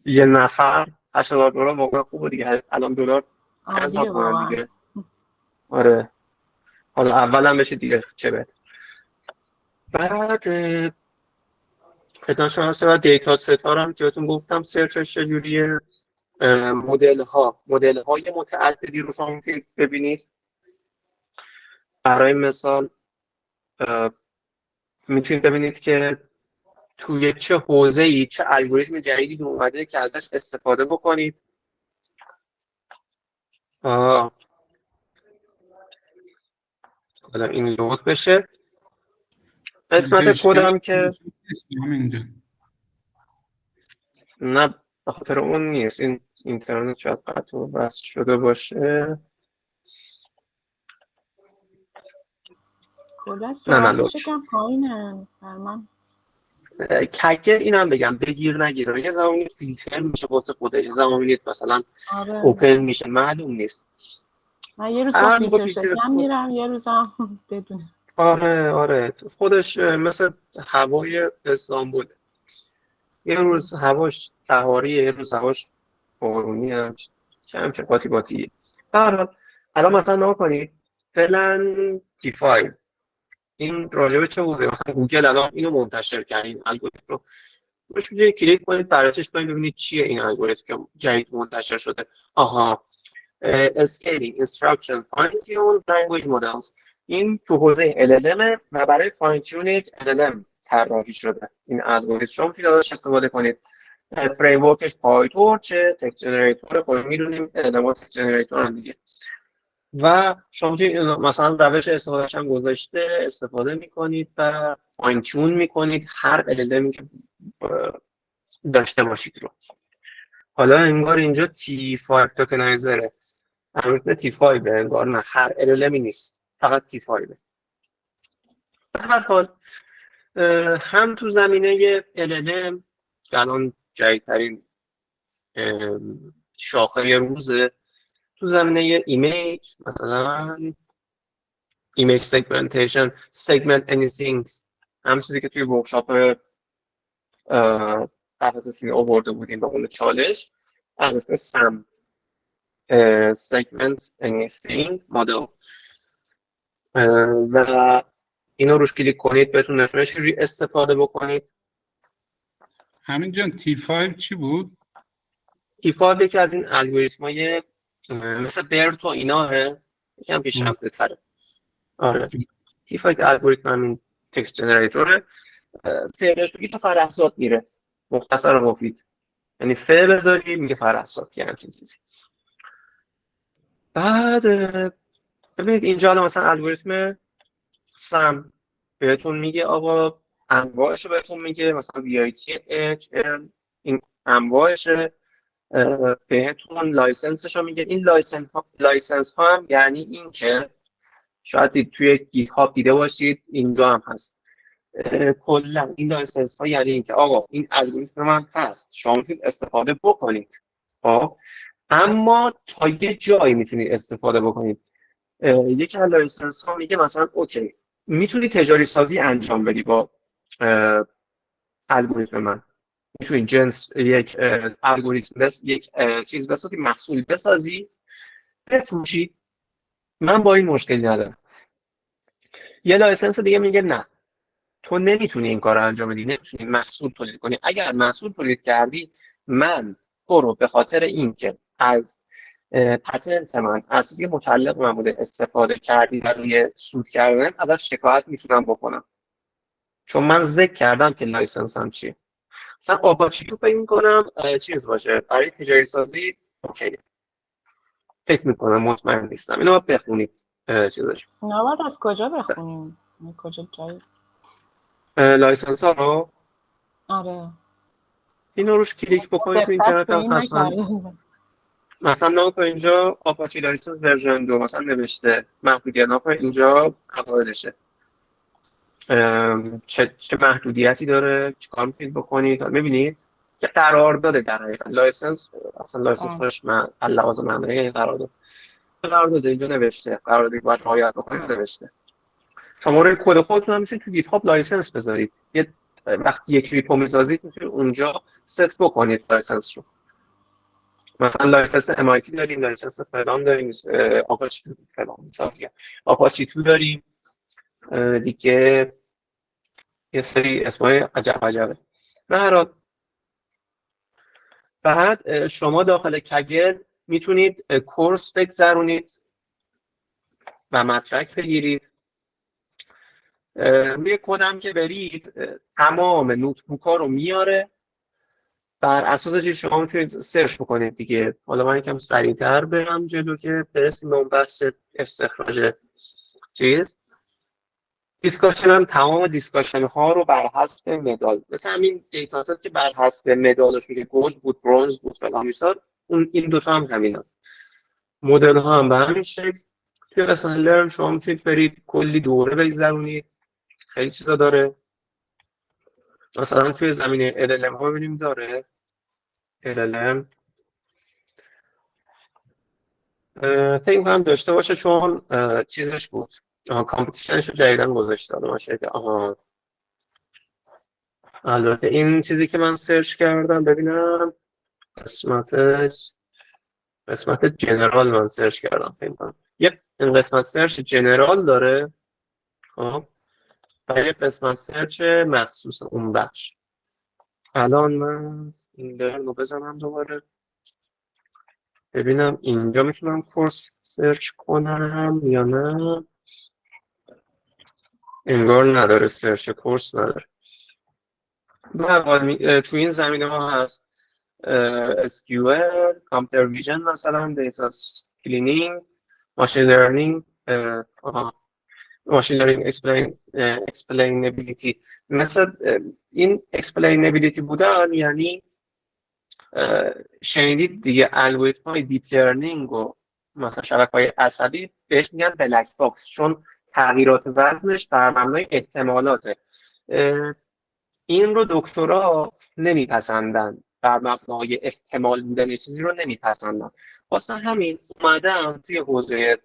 یه نفر. $8,000 واقعا خوبه دیگه. الان دلار $10,000 دیگه. آره، حالا اول هم بشه دیگه چه بهتر. بعد خدمت شما هست و دیتا ست ها رو هم که بهتون گفتم سرچش چجوریه. مدل های متعددی رو شما میتونید ببینید. برای مثال میتونید ببینید که توی چه حوزه‌ای چه الگوریتم جدیدی اومده که ازش استفاده بکنید. حالا این لود بشه. قسمت کدم که نه به خاطر اون نیست، این اینترنت شاید قطع و وصل شده باشه. کلا سرعتش کم پایینه من. کگر اینم بگم بگیر نگیره، یه زمانی فیلتر میشه واسه خودش، یه زمانی مثلا اوپن میشه، معلوم نیست. من یه روز با فیلتر شکم میرم، یه روز هم بدونه. آره خودش مثل هوای استانبول. یه روز هواش بهاریه، یه روز هواش بارونی هم کم که قاطی قاطیه. در حال الان مثلا نگاه کنید فعلا تی5 این راجبه چه بوده؟ مثلا گوگل الان اینو منتشر کرد، این الگوریتم رو روش میتونید کلیک کنید بررسیش کنید ببینید چیه این الگوریتم که جدید منتشر شده. آها، scaling instruction fine tune language models. این تو حوزه LLM و برای فاین تیون LLM طراحی شده این الگوریتم. شما میتونید ازش استفاده کنید. فریم ورکش پایتورچ، تکست جنریتور، خود میدونیم LLM تکست جنریتور هم دیگه. و شما میتونید مثلا روش استفادهش هم گذاشته استفاده میکنید و فاین تیون میکنید هر LLM که داشته باشید رو. حالا انگار اینجا T5 توکنایزره، البته T5 انگار نه، هر LLM نیست، فقط T5. به هر حال هم تو زمینه LLM که الان جدیدترین شاخه روزه، تو زمینه ایمیج مثلا ایمیج سگمنتیشن، سگمنت anything، هم چیزی که توی ورکشاپ قفسه آورده بودیم به اون چالش، البته سم segment anything مدل و اینو روش کلیک کنید بهتون نشونه چجوری استفاده بکنید. همین جان T5 چی بود؟ T5 یکی از این الگوریتم‌های مثل برت و ایناه، یکم پیشرفته تره. آره T5 الگوریتم همین تکست جنریتوره. فعلش بگید تا فرحزاد میره، مختصر و مفید، یعنی فعل بذاری میگه فرحزاد، یه همچین چیزی. بعد ببینید اینجا الان مثلا الگوریتم سم بهتون میگه آقا انواعش بهتون میگه، مثلا VIT این انواعشه، بهتون لایسنسش رو میگه. این لایسنس ها هم یعنی این که شاید دید توی گیت هاب دیده باشید اینجا هم هست. کلا این لایسنس ها یعنی این که آقا این الگوریتم من هست، شما میتونید استفاده بکنید، اما تا یه جایی میتونید استفاده بکنید. یکی از لایسنس ها میگه مثلا اوکی میتونی تجاری سازی انجام بدی با الگوریتم من، میتونی جنس یک الگوریتم یک چیز بسازی، محصول بسازی، بفروشی، من با این مشکلی ندارم. یه لایسنس دیگه میگه نه، تو نمیتونی این کار رو انجام بدی، نمیتونی محصول تولید کنی. اگر محصول تولید کردی من تو رو به خاطر اینکه از پتنت من از چیزی متعلق من بوده استفاده کردی و روی سود کردن ازش شکایت میتونم بکنم، چون من ذکر کردم که لایسنسم چیه. مثلا آپاچی تو فکر میکنم چیز باشه برای تجاری سازی، اوکی فکر میکنم، مطمئن نیستم، اینو باید بخونید چیزش. نباید از کجا بخونیم؟ کجا جایی؟ لایسنس ها رو آره اینو روش کلیک بکنید تو اینترنت هم هستن. مثلا نام اینجا آپاچی لایسنس ورژن 2 مثلا نوشته محدودیت، نام اینجا قواعدشه، چه محدودیتی داره، چیکار میتونید بکنید. میبینید که قرارداد در حقیقت لایسنس، اصلا لایسنس باش من لحاظ معنایی قرارداد اینجا نوشته، قراردادی باید رعایت بکنید نوشته. شما روی کد خودتون هم میتونید تو گیت هاب لایسنس بذارید. یه وقتی یک ریپو میسازید میتونید اونجا ست بکنید لایسنس رو. مثلا لایسنس MIT داریم، لایسنس فلان داریم، آپاچی فلان مثلا آپاچی 2 داریم دیگه، یه سری اسمای عجب عجبه. به هر حال بعد شما داخل کگل میتونید کورس بگذرونید و مدرک بگیرید. روی کدم که برید تمام نوتبوک ها رو میاره، بر اساس چیز شما میتونید سرچ بکنید دیگه. حالا من یکم سریعتر برم جلو که برسیم به اون بحث استخراج چیز. دیسکاشن هم تمام دیسکاشن ها رو بر حسب مدال، مثل همین دیتا ست که بر حسب مدالش میگه گلد بود، برنز بود، فلان میساد، اون این دوتا هم همینا. مدل ها هم به همین شکل. توی قسمت لرن شما میتونید برید کلی دوره بگذرونید، خیلی چیزا داره. مثلا توی زمینه LLM ها ببینیم داره LLM فکر می‌کنم داشته باشه، چون چیزش بود کامپیتیشنش رو جدیدن گذاشته. من شاید البته این چیزی که من سرچ کردم ببینم قسمت جنرال من سرچ کردم فکر کنم یک قسمت سرچ جنرال داره، خب، و یک قسمت سرچ مخصوص اون بخش. الان من این رو بزنم دوباره ببینم اینجا میتونم کورس سرچ کنم یا نه. انگار نداره، سرچ کورس نداره. به هر حال تو این زمینه ها هست SQL، کامپیوتر ویژن، مثلا دیتا کلینینگ، ماشین لرنینگ، ماشین لرنینگ اکسپلینبیلیتی. مثل این اکسپلینبیلیتی بودن یعنی شنیدید دیگه الگوریتم های دیپ لرنینگ و مثلا شبکه‌های عصبی بهش میگن بلک باکس، چون تغییرات وزنش بر مبنای احتمالاته. این رو دکترا نمیپسندن، بر مبنای احتمال بودن چیزی رو نمیپسندن. واسه همین اومدم توی حوزه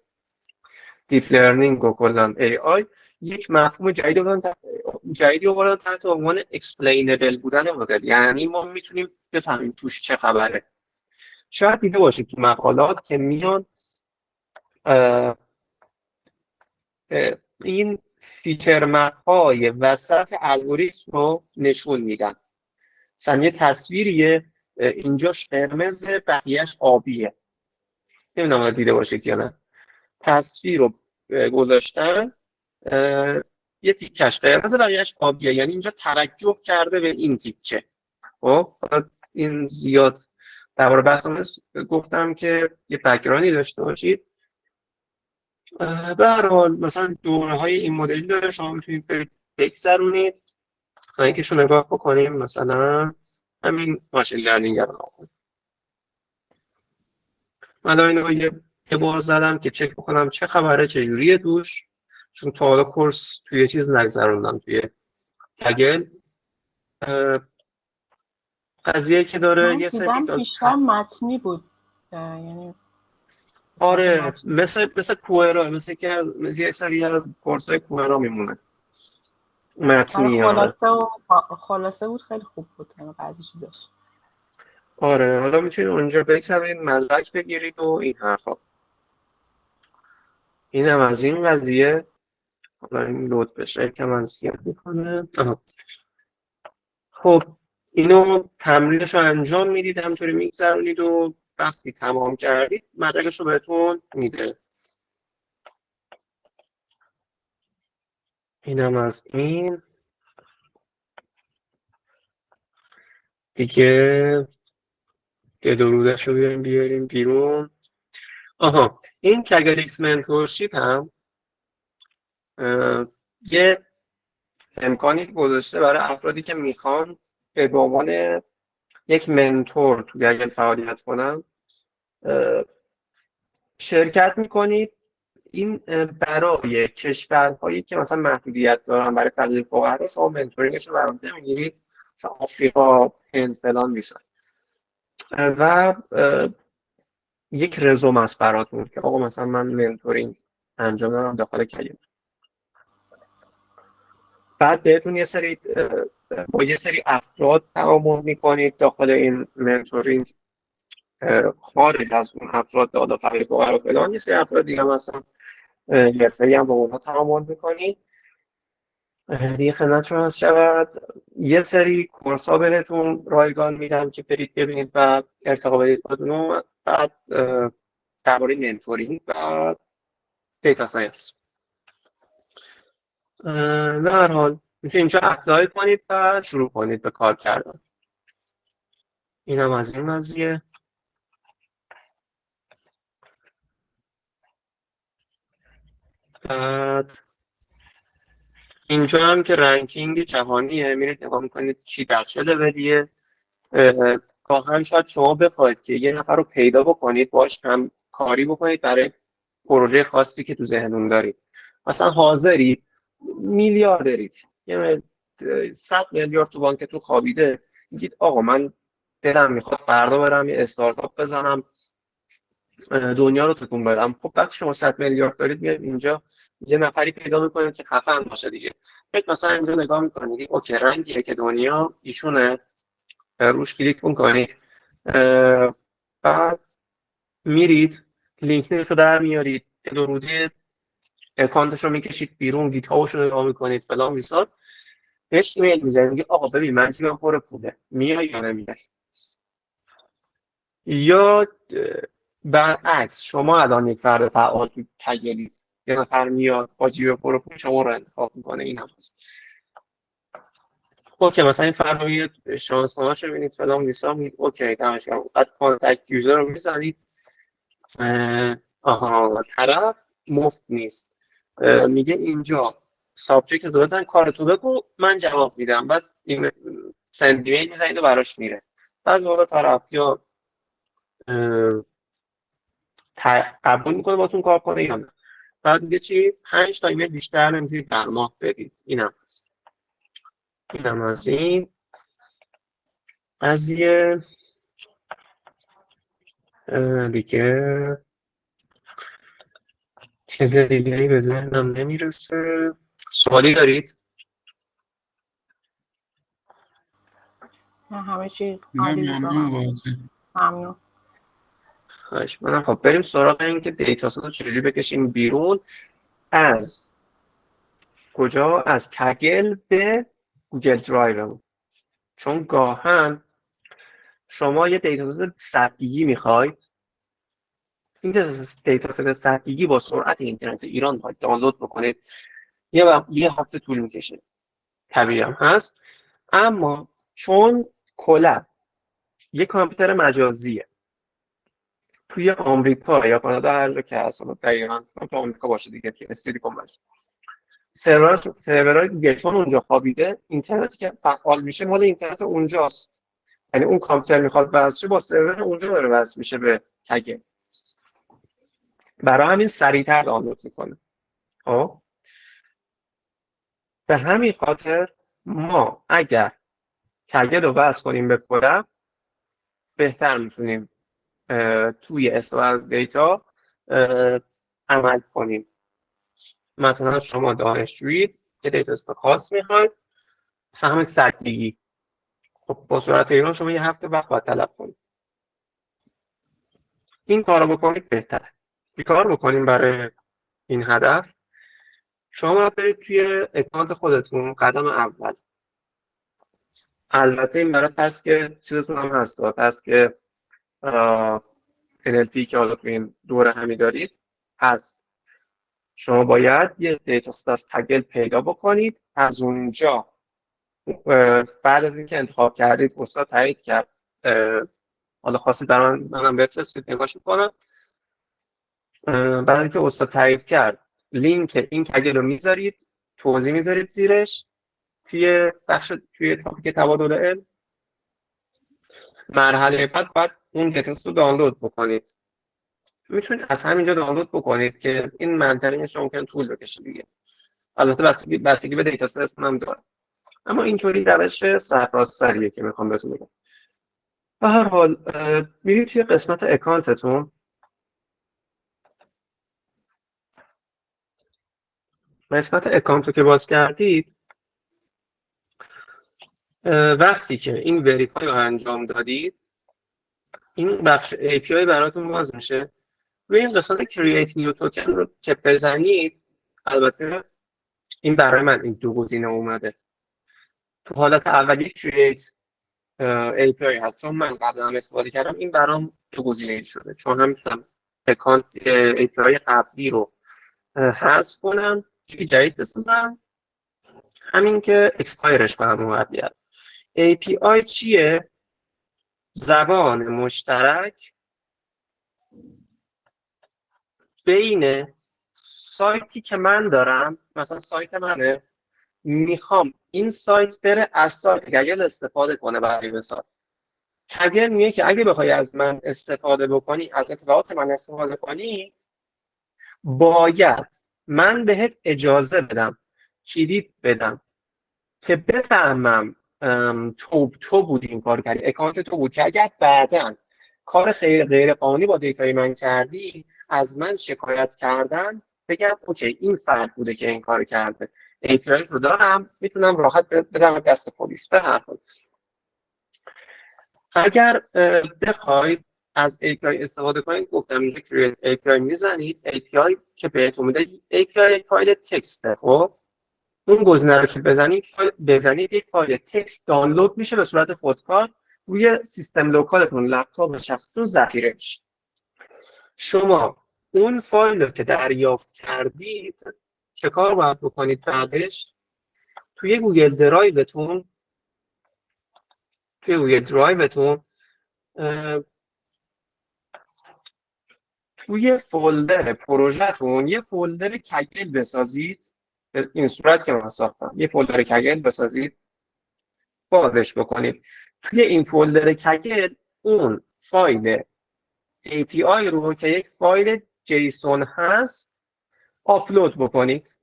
دیپ لرنینگ و کلا AI یک مفهوم جدیدی آوردن تحت عنوان اکسپلینبل بودن مدل. یعنی ما میتونیم بفهمیم توش چه خبره. شاید دیده باشید تو مقالات که میان این فیچر مپ های وسط الگوریتم رو نشون میدن. مثلا یه تصویریه، اینجاش قرمز بقیهش آبیه. نمیدونم دیده باشید یا نه. تصویر رو گذاشتن، یه تیکش قرمز بقیهش آبیه، یعنی اینجا توجه کرده به این تیکه. خب این زیاد درباره بحثمون گفتم که یه بک‌گراندی داشته باشید. به هر حال مثلا دوره‌های این مدلی داره، شما میتونید بگذرونید. مثلا اینکه نگاه بکنیم، مثلا همین ماشین لرنینگ رو نگاه کنیم. من اینو یه بار زدم که چک بکنم چه خبره، چه جوریه توش، چون تا حالا کورس توی چیز نگذروندم توی گوگل. قضیه که داره من یه سری دیدم بیشتر متنی بود، یعنی آره مثل کوئرا، مثل که یه سری از کورسای کوئرا میمونه متنی. خلاصه بود، خیلی خوب بود بعضی چیزاش. آره حالا میتونید اونجا بگذارید، مدرک بگیرید و این حرفا. اینم از این قضیه. حالا این لود بشه یکم اذیت میکنه. خب اینو تمرینش رو انجام میدید، همطوری میگذرونید و وقتی تمام کردید مدرکش رو بهتون میده. اینم از این دیگه. درودش رو بیاریم بیرون. این کگلیکس منتورشیپ هم یه امکانی گذاشته برای افرادی که میخوان به عنوان یک منتور تو گگل فعالیت کنن. شرکت میکنید. این برای کشورهایی که مثلا محدودیت دارن برای تبدیل فقرا، شما منتورینگش رو برام نمیگیرید، مثلا آفریقا، هند فلان میسن و یک رزوم است براتون که آقا مثلا من منتورینگ انجام دادم داخل کلیم. بعد بهتون با یه سری افراد تعامل میکنید داخل این منتورینگ. خارج از اون افراد دادا فقیر و فلان، یه سری افراد دیگه مثلا حرفه‌ای هم با اونها تعامل میکنید. دیگه خدمت رو شود یه سری کورس ها بهتون رایگان میدم که برید ببینید و ارتقا بدید بدونم. بعد درباره منتورینگ و دیتا ساینس. به هر حال میتونید اینجا اپلای کنید و شروع کنید به کار کردن. اینم از این قضیه. بعد اینجا هم که رنکینگ جهانیه، میرید نگاه میکنید چی در چه لولیه. گاهن شاید شما بخواید که یه نفر رو پیدا بکنید، باش هم کاری بکنید برای پروژه خاصی که تو ذهنتون دارید. مثلا حاضرید میلیاردرید، یه 100 میلیارد تو بانکتون خوابیده، میگید آقا من دلم میخواد فردا برم یه استارتاپ بزنم، دنیا رو تکون بدم. خب وقتی شما 100 میلیارد دارید میاد اینجا یه نفری پیدا میکنید که خفن باشه دیگه. فکر مثلا اینجا نگاه میکنید اوکی رنگیه که دنیا ایشونه، روش کلیک میکنید، بعد میرید لینکدینش رو در میارید، ورودی اکانتش رو میکشید بیرون، گیت هابش رو نگاه میکنید فلان بیسار، بهش ایمیل میزنید میگه آقا ببین من جیبم پر پوله، میای یا نمیای؟ یا برعکس شما الان یک فرد فعال تو تگلید، یه نفر میاد با جیب پر پول شما رو انتخاب میکنه. این هم هست. اوکی مثلا این فرد رو یه شانسنامه‌اش رو ببینید فلان بیسار، میگید اوکی دمش گرم، بعد کانتکت یوزر رو میزنید، آها طرف مفت نیست، میگه اینجا سابجکت رو بزن کارتو بگو من جواب میدم، بعد این سند ایمیل میزنید و براش میره. بعد موقع طرف یا قبول میکنه باتون کار کنه یا نه. بعد میگه چی 5 تا ایمیل بیشتر نمیتونید در ماه بدید. اینم هست. اینم از این قضیه دیگه. چیز دیگه‌ای به ذهنم نمیرسه. سوالی دارید؟ نه همه چی نه عالی بود ممنون واقعا. واضح. ممنون. خواهش منم. خب بریم سراغ این که دیتا ست رو چجوری بکشیم بیرون. از کجا؟ از کگل به گوگل درایو. چون گاهن شما یه دیتا ست 100 گیگی میخواید، این دیتا ست 100 گیگی با سرعت اینترنت ایران باید دانلود بکنید، یه هفته طول میکشه، طبیعی هم هست. اما چون کلا یه کامپیوتر مجازیه توی آمریکا یا کانادا هر جا که هست، دقیقاً تو آمریکا باشه دیگه که سیلیکون ولی، سرورهای گوگل چون اونجا خوابیده، اینترنتی که فعال میشه مال اینترنت اونجاست. یعنی اون کامپیوتر میخواد وصل شه با سرور اونجا داره وصل میشه به کگل، برای همین سریعتر دانلود میکنه. خب به همین خاطر ما اگر کگل رو وصل کنیم به کدم بهتر میتونیم توی استفاده از دیتا عمل کنیم. مثلا شما دانشجویید یه دیتا ست خاص میخواید، مثلا همین 100 گیگی، خب با سرعت ایران شما یه هفته وقت باید طلب کنید. این کارو بکنید بهتره. چی کار بکنیم برای این هدف؟ شما باید برید توی اکانت خودتون قدم اول. البته این برای تسک چیزتون هم هست، تسک NLP که حالا توی این دوره همی دارید هست. شما باید یه دیتا ست از کگل پیدا بکنید، از اونجا بعد از اینکه انتخاب کردید استاد تایید کرد، حالا خواستید برای منم بفرستید نگاش میکنم. بعد از اینکه استاد تایید کرد لینک این کگل رو میذارید، توضیح میذارید زیرش توی بخش توی تاپیک تبادل علم. مرحله بعد اون دیتا ست رو دانلود بکنید. میتونید از همینجا دانلود بکنید که این منطقیش ممکن طول بکشه دیگه. البته بستگی به دیتا ست هم داره، اما اینطوری روش سرراستریه که میخوام بهتون بگم. به هر حال میرید توی قسمت اکانتتون، قسمت اکانت رو که باز کردید، وقتی که این وریفای رو انجام دادید این بخش API براتون باز میشه. روی این قسمت Create New Token رو که بزنید، البته این برای من این دو گزینه اومده. تو حالت اولی Create API هست، چون من قبلا هم استفاده کردم این برام دو گزینه شده، چون هم میتونم اکانت API قبلی رو حذف کنم یکی جدید بسازم، همین که اکسپایرش کنم اون قبلیت. API چیه؟ زبان مشترک بین سایتی که من دارم، مثلا سایت منه، میخوام این سایت بره از سایت کگل استفاده کنه. برای مثال کگل میگه که اگه بخوای از من استفاده بکنی، از اطلاعات من استفاده کنی، باید من بهت اجازه بدم، کلید بدم که بفهمم تو بودی این کار کردی، اکانت تو بود، که اگر بعداً کار غیر قانونی با دیتای من کردی، از من شکایت کردن، بگم اوکی این فرد بوده که این کار کرده، API رو دارم، میتونم راحت بدم دست پلیس. به هر حال اگر بخواید از API استفاده کنید، گفتم اینجا create API میزنید. API که بهتون میده API یک فایل تکسته. خب اون گزینه رو که بزنید یک فایل تکست دانلود میشه به صورت خودکار روی سیستم لوکالتون، لپتاپ شخصیتون ذخیره میشه. شما اون فایل رو که دریافت کردید چه کار باید بکنید؟ بعدش توی گوگل درایوتون توی فولدر پروژهتون یه فولدر کگل بسازید. به این صورت که من ساختم یه فولدر کگل بسازید، بازش بکنید. توی این فولدر کگل اون فایل API رو که یک فایل جیسون هست آپلود بکنید.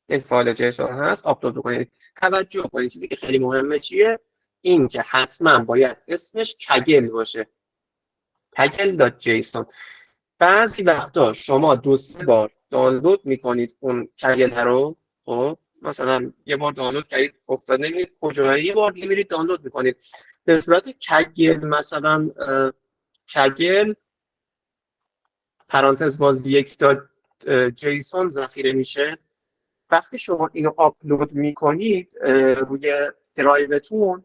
این فایل جیسون هست آپلود بکنید. توجه کنید چیزی که خیلی مهمه چیه؟ این که حتما باید اسمش کگل باشه، kaggle.json. بعضی وقتا شما 2-3 بار دانلود میکنید اون کگل رو. خب مثلا یه بار دانلود کردید افتاد نمیدید کجایی، یه بار دیگه میرید دانلود میکنید به صورت کگل، مثلا کگل پرانتز باز یک تا جیسون ذخیره میشه. وقتی شما اینو آپلود میکنید روی درایوتون،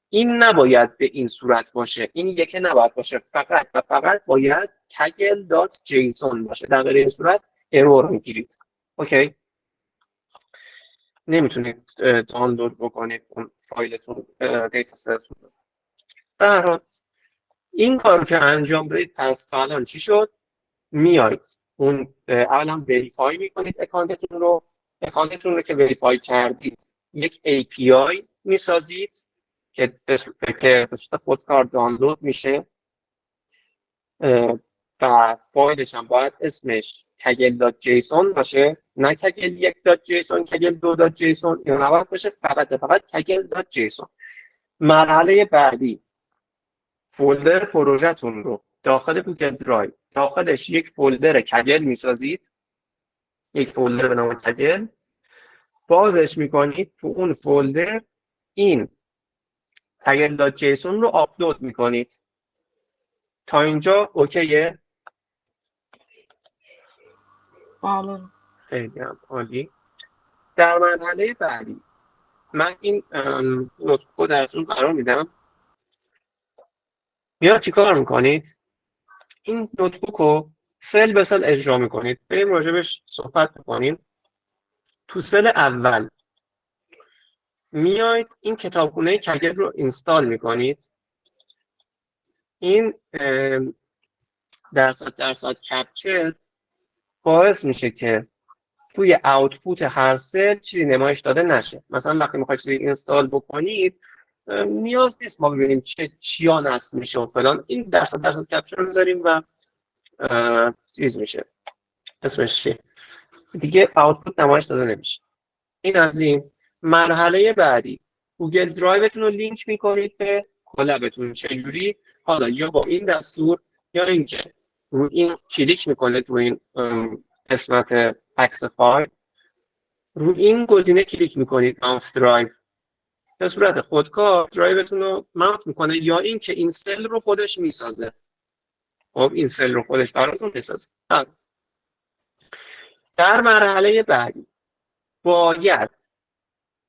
این نباید به این صورت باشه، این یکی نباید باشه، فقط و فقط باید kaggle.json باشه. در غیر این صورت ارور میگیرید. اوکی، نمیتونید دانلود بکنید اون فایلتون دیتا ستتون. به هر حال این کار که انجام بدید، پس تا الان چی شد؟ میایید اون اولا وریفای میکنید اکانتتون رو که وریفای کردید یک API میسازید که به صورت خودکار دانلود میشه و فایلش هم باید اسمش kaggle.json باشه، نه kaggle1.json kaggle2.json، یا نباید باشه، فقط kaggle.json. مرحله بعدی فولدر پروژه‌تون رو داخل گوگل درایو داخلش یک فولدر کگل میسازید، یک فولدر به نام کگل، بازش میکنید. تو اون فولدر این kaggle.json رو آپلود میکنید. تا اینجا اوکیه؟ بله. خیلی هم عالی. در مرحله بعدی من این نسخه رو درتون قرار میدم. میاد چیکار میکنید؟ این نوتبوک رو سل به سل اجرا میکنید. بریم راجبش صحبت میکنیم. تو سل اول میاید این کتابخونه کگل رو اینستال میکنید. این درصد کپچر باعث میشه که توی اوتپوت هر سل چیزی نمایش داده نشه. مثلا وقتی میخواید چیزی اینستال بکنید نیاز نیست ما ببینیم چیا نصب میشه و فلان. این درصد کپچر رو میذاریم و چیز میشه، اسمش چیه دیگه، اوتپوت نمایش داده نمیشه. این از این. مرحله بعدی گوگل درایوتون رو لینک میکنید به کلابتون. چجوری؟ حالا یا با این دستور یا اینکه روی این کلیک میکنید، روی این قسمت عکس فایل، روی این گزینه کلیک میکنید ماونت درایو، به صورت خودکار درایوتون رو ماونت میکنه، یا اینکه این سل رو خودش میسازه. خب این سل رو خودش براتون میسازه. در مرحله بعدی باید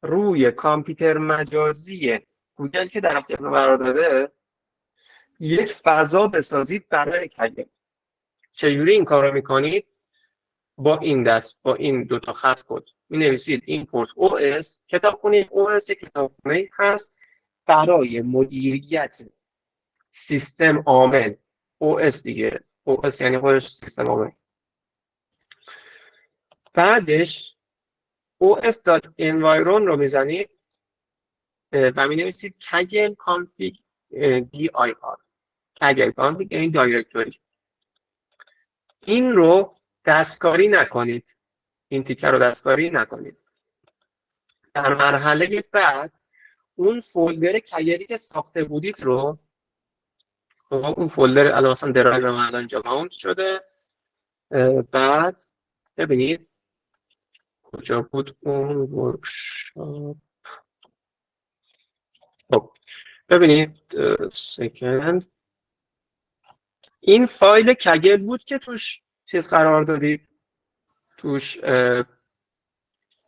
روی کامپیوتر مجازی گوگل که در اختیار قرار داده یک فضا بسازید برای کگل. چجوری این کار رو میکنید؟ با این دو تا خط کد می نویسید import OS. کتابخونه OS کتابخونه هست برای مدیریت سیستم عامل. OS دیگه، OS یعنی خودش سیستم عامل. بعدش os.environ رو میزنید و می نویسید kaggle config dir. kaggle config یعنی دایرکتوری. این رو دستکاری نکنید، این تیکه رو دستکاری نکنید. در مرحله بعد اون فولدر کگلی که ساخته بودید رو اون فولدر الان مثلا درایو من اینجا ماونت شده. بعد ببینید کجا بود اون ورکشاپ. خب ببینید سکند، این فایل کگل بود که توش چیز قرار دادید، توش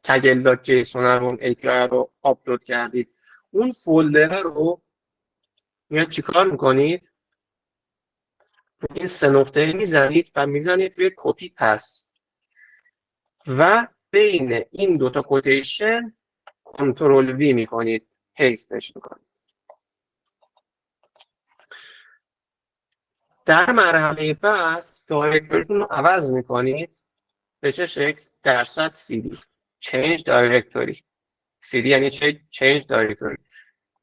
کگل دات جیسون رو API رو آپلود کردید. اون فولدر رو میاد چیکار میکنید؟ این 3 نقطه میزنید و میزنید روی کپی پس و بین این دوتا کوتیشن کنترل وی میکنید، پیستش میکنید. در مرحله بعد دایرکتوریتون رو عوض میکنید به چه شکل؟ درصد CD change directory. CD یعنی change directory.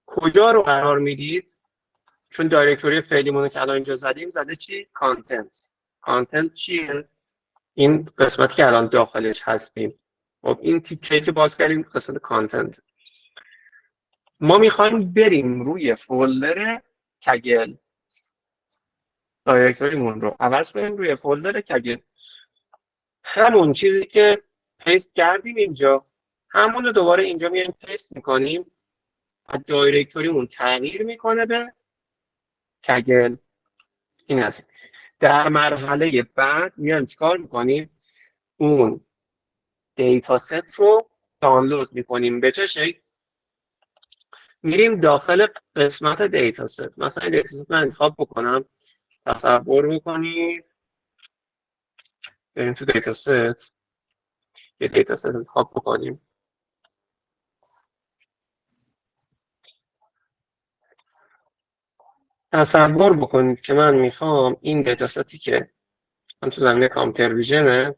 کجا رو قرار میدید؟ چون دایرکتوری فعلیمون که الان اینجا زدیم زده چی؟ کانتنت. کانتنت چیه؟ این قسمتی که الان داخلش هستیم. خب این تیکه که باز کردیم قسمت کانتنت. ما میخوایم بریم روی فولدر کگل، دایرکتوریمون رو عوض کنیم روی فولدر کگل. همون چیزی که پیست کردیم اینجا، همون رو دوباره اینجا میایم پیست میکنیم و دایرکتوریمون تغییر میکنه به کگل. این از این. در مرحله بعد میایم چیکار میکنیم؟ اون دیتا ست رو دانلود میکنیم. به چه شکل؟ میریم داخل قسمت دیتا ست. مثلا دیتا ست من انتخاب بکنم، تصور بکنید بریم تو دیتا ست، یه دیتا ست انتخاب بکنیم. تصور بکنید که من میخوام این دیتا ستی که من تو زمینه کامپیوتر ویژنه،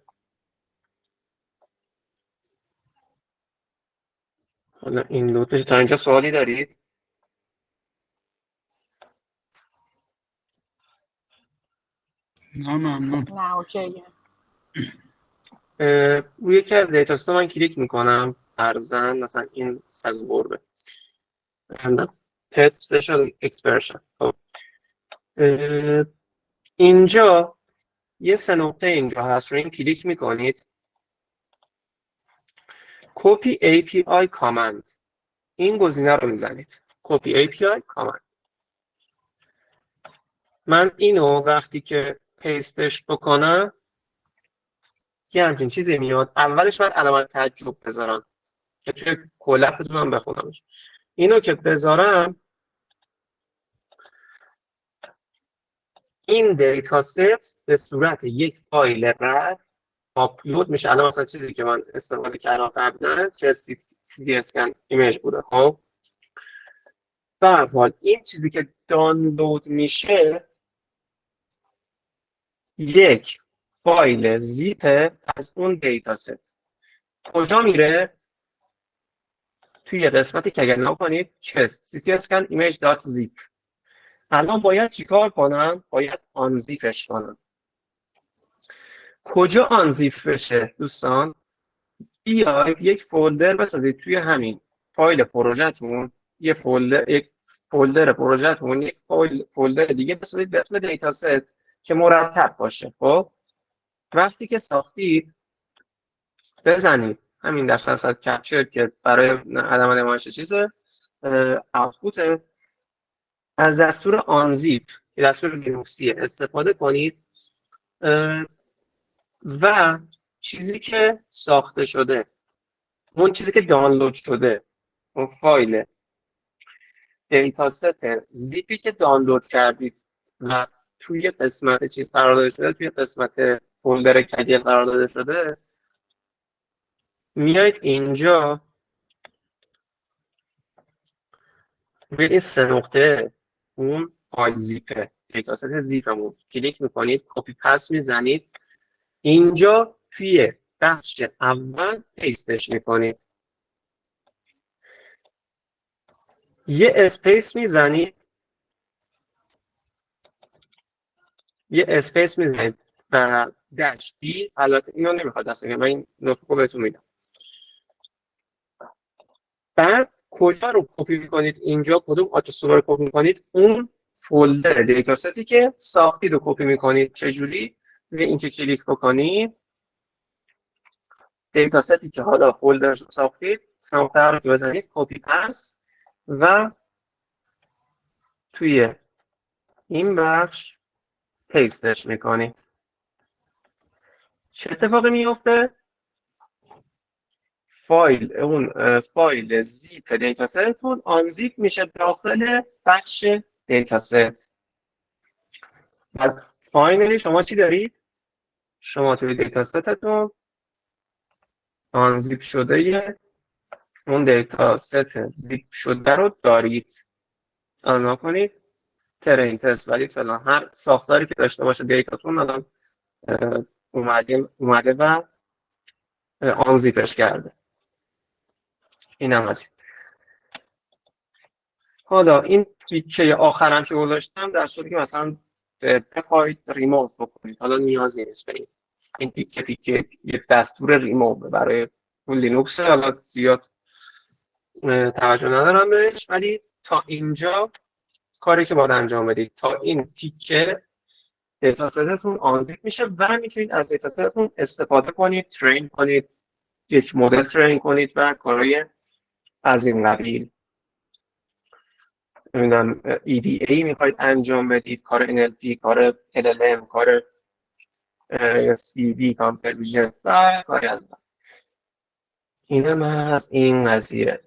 حالا این لود بشه. تا اینجا سوالی دارید؟ نه ممنون. نه اوکیه. روی یکی از دیتا ست من کلیک میکنم، فرضاً مثلا این سگ و گربه پت اسپیشال اکسپرشن. اینجا یه 3 نقطه اینجا هست، روی این کلیک میکنید، کپی API کامند، این گزینه رو میزنید، کپی API کامند. من اینو وقتی که پیستش بکنم یه همچین چیزی میاد. اولش باید علامت تعجب بذارم که توی کلپ بتونم بخونمش. اینو که بذارم این دیتا ست به صورت یک فایل رد آپلود میشه. الان مثلا چیزی که من استفاده کردم قبلا چه CD اسکن ایمیج بوده. خب به هر حال این چیزی که دانلود میشه یک فایل زیپ از اون دیتا ست. کجا میره؟ توی قسمتی که اگر نگاه کنید chest CD اسکن ایمیج دات زیپ. الان باید چیکار کنم؟ باید آنزیپش کنم. کجا آنزیپ بشه دوستان؟ بیاید یک فولدر بسازید توی همین فایل پروژه‌تون، یک فولدر پروژه‌تون، یک فولدر دیگه بسازید به اسم دیتا ست که مرتب باشه. خب وقتی که ساختید بزنید همین دفتر صد کپچر که برای علم نمایش چیزه آوتپوت، از دستور آنزیپ که دستور لینوکسیه استفاده کنید و چیزی که ساخته شده، اون چیزی که دانلود شده، اون فایل دیتا ست زیپی که دانلود کردید و توی قسمت چیز قرار داده شده، توی قسمت فولدر کگل قرار داده شده، میایید اینجا روی این 3 نقطه اون فایل زیپه، دیتا ست زیپمون کلیک میکنید، کپی پس میزنید، اینجا توی بخش اول پیستش میکنید، یه اسپیس میزنید، و داش دی. البته اینو نمیخواد دست بگیرم، من این نوتبوک رو بهتون میدم. بعد کجا رو کپی میکنید؟ اینجا کدوم آتوسوم رو کپی میکنید؟ اون فولدر دیتا ستی که ساختید رو کپی میکنید. چجوری؟ روی این که کلیک بکنید دیتا ستی که حالا فولدر ساختید سمت رو که بزنید کپی پس و توی این بخش پیستش میکنید. چه اتفاقی میفته؟ فایل زیپ دیتا ستتون آن زیپ میشه داخل بخش دیتا ست. بعد فاینلی شما چی دارید؟ شما توی دیتا ستتون آن زیپ شده اون دیتا ست زیپ شده رو دارید. آنها کنید ترین تست ولی فلان هر ساختاری که داشته باشه دیتاتون الان اومده و آن زیپش کرده. این هم از این. حالا این تیکه آخرم که گذاشتم در صورتی که مثلا بخواید ریموو بکنید، حالا نیازی نیست به این تیکه یه دستور ریموو برای اون لینوکس، حالا زیاد توجه ندارم بهش، ولی تا اینجا کاری که باید انجام بدید تا این تیکه دیتا ستتون آنزیپ میشه و میتونید از دیتا ستتون استفاده کنید، ترین کنید، یک مدل ترین کنید و کارهای از این قبیل. نمیدونم EDA میخواید انجام بدید، کار NLP، کار LLM، کار CV کامپیوتر ویژن و کاری از اینم از این قضیه.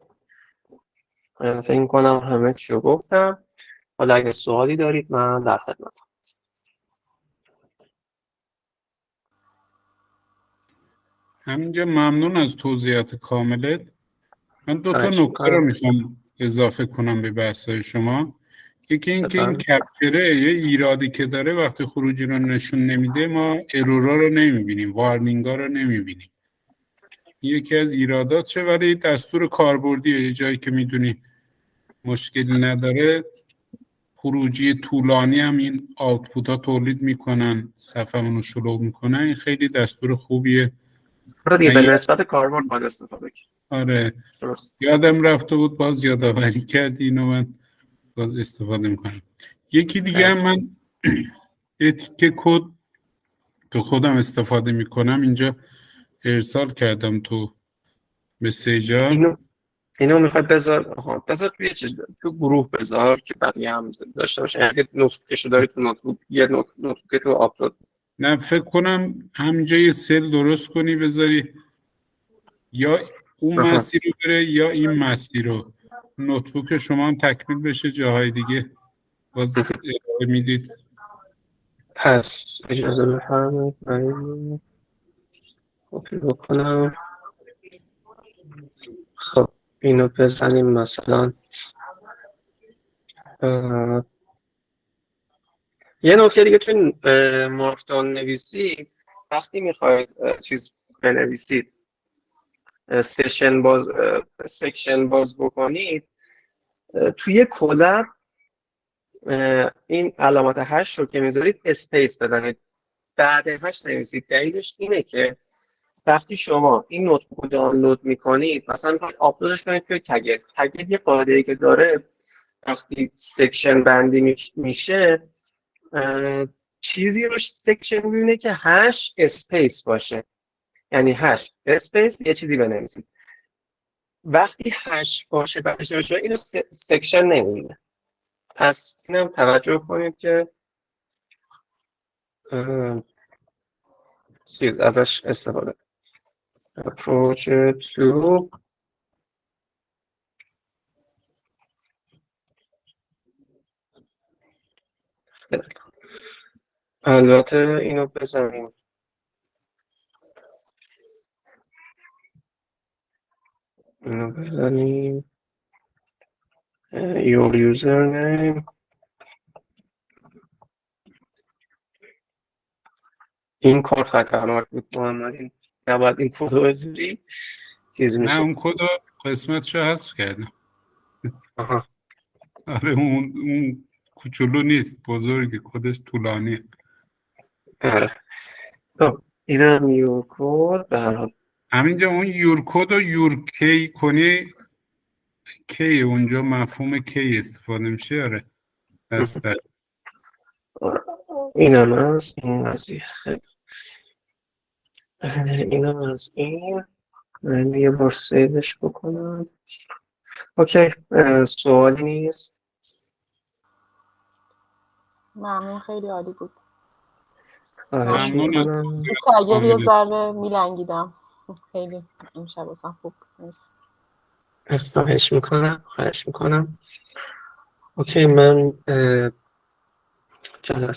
فکر کنم همه چیو گفتم. حالا اگه سوالی دارید من در خدمتم. همینجا ممنون از توضیحات کاملت. من 2 تا خواهش نکته رو می‌کنم. میخوام اضافه کنم به بحث‌های شما. یکی این که این بفرمایید. کپچره یه ایرادی که داره وقتی خروجی رو نشون نمیده ما ارورا رو نمیبینیم، وارنینگا رو نمیبینیم. یکی از ایراداتشه، ولی دستور کاربردیه. یه جایی که میدونی مشکلی نداره خروجی طولانی هم این آوتپوت ها تولید میکنن، صفحه‌مون رو شلوغ میکنن. این خیلی دستور خوبیه. دیگه به نسبت کاربرد باید استفاده کنید. آره درست. یادم رفته بود، باز یادآوری کردی، اینو من باز استفاده میکنم. یکی دیگه هم من اتیکه کد که خودم استفاده میکنم اینجا ارسال کردم تو مسیجا. اینو میخوای بذار توی چیز تو گروه بذار که بقیه هم داشته باشه. اگه نوتبوکشو داری تو نوتبوک یه نوتبوک تو آپلود. نه فکر کنم همینجا یه سل درست کنی بذاری، یا اون مسیر رو بره یا این مسیر رو. نوتبوک شما هم تکمیل بشه جاهای دیگه باز ارائه میدید. پس اجازه بفرمایید من کپی بکنم. خب اینو بزنیم مثلا یه نکته دیگه توی مارکداون نویسی وقتی میخواید چیز بنویسید سکشن باز بکنید توی کلاب این علامت هش رو که میذارید اسپیس بزنید بعد هش نویسید. دلیلش اینه که وقتی شما این نوتبوک رو دانلود میکنید مثلا میخواید آپلودش کنید توی تگت یه قاعده‌ای که داره وقتی سکشن بندی میشه چیزی رو سکشن میبینه که هش اسپیس باشه، یعنی هش اسپیس یه چیزی بنویسید. وقتی هش باشه بعدش باشه اینو سکشن نمیبینه. پس اینم توجه کنید که چیز ازش استفاده. approach to البته اینو بزنیم your username. این کار خطرناک بود محمد، این نباید این کد رو بزنی چیز میشه. نه اون کد قسمتشو حذف کردم. آها. آره اون کوچولو نیست، بزرگه، کدش طولانیه. آره. خب اینم یور کد به هر حال. همینجا اون یور کد و یور کی کنی کی اونجا مفهوم کی استفاده میشه. آره دست در. اینم از این قضیه. خیلی اینم از این. من یه بار سیوش بکنم. اوکی، سوالی نیست. ممنون، خیلی عالی بود. خواهش ممنون از میکنم. اگر یه ذره میلنگیدم خیلی امشب واسم خوب نیست. خواهش میکنم. اوکی، من جلسه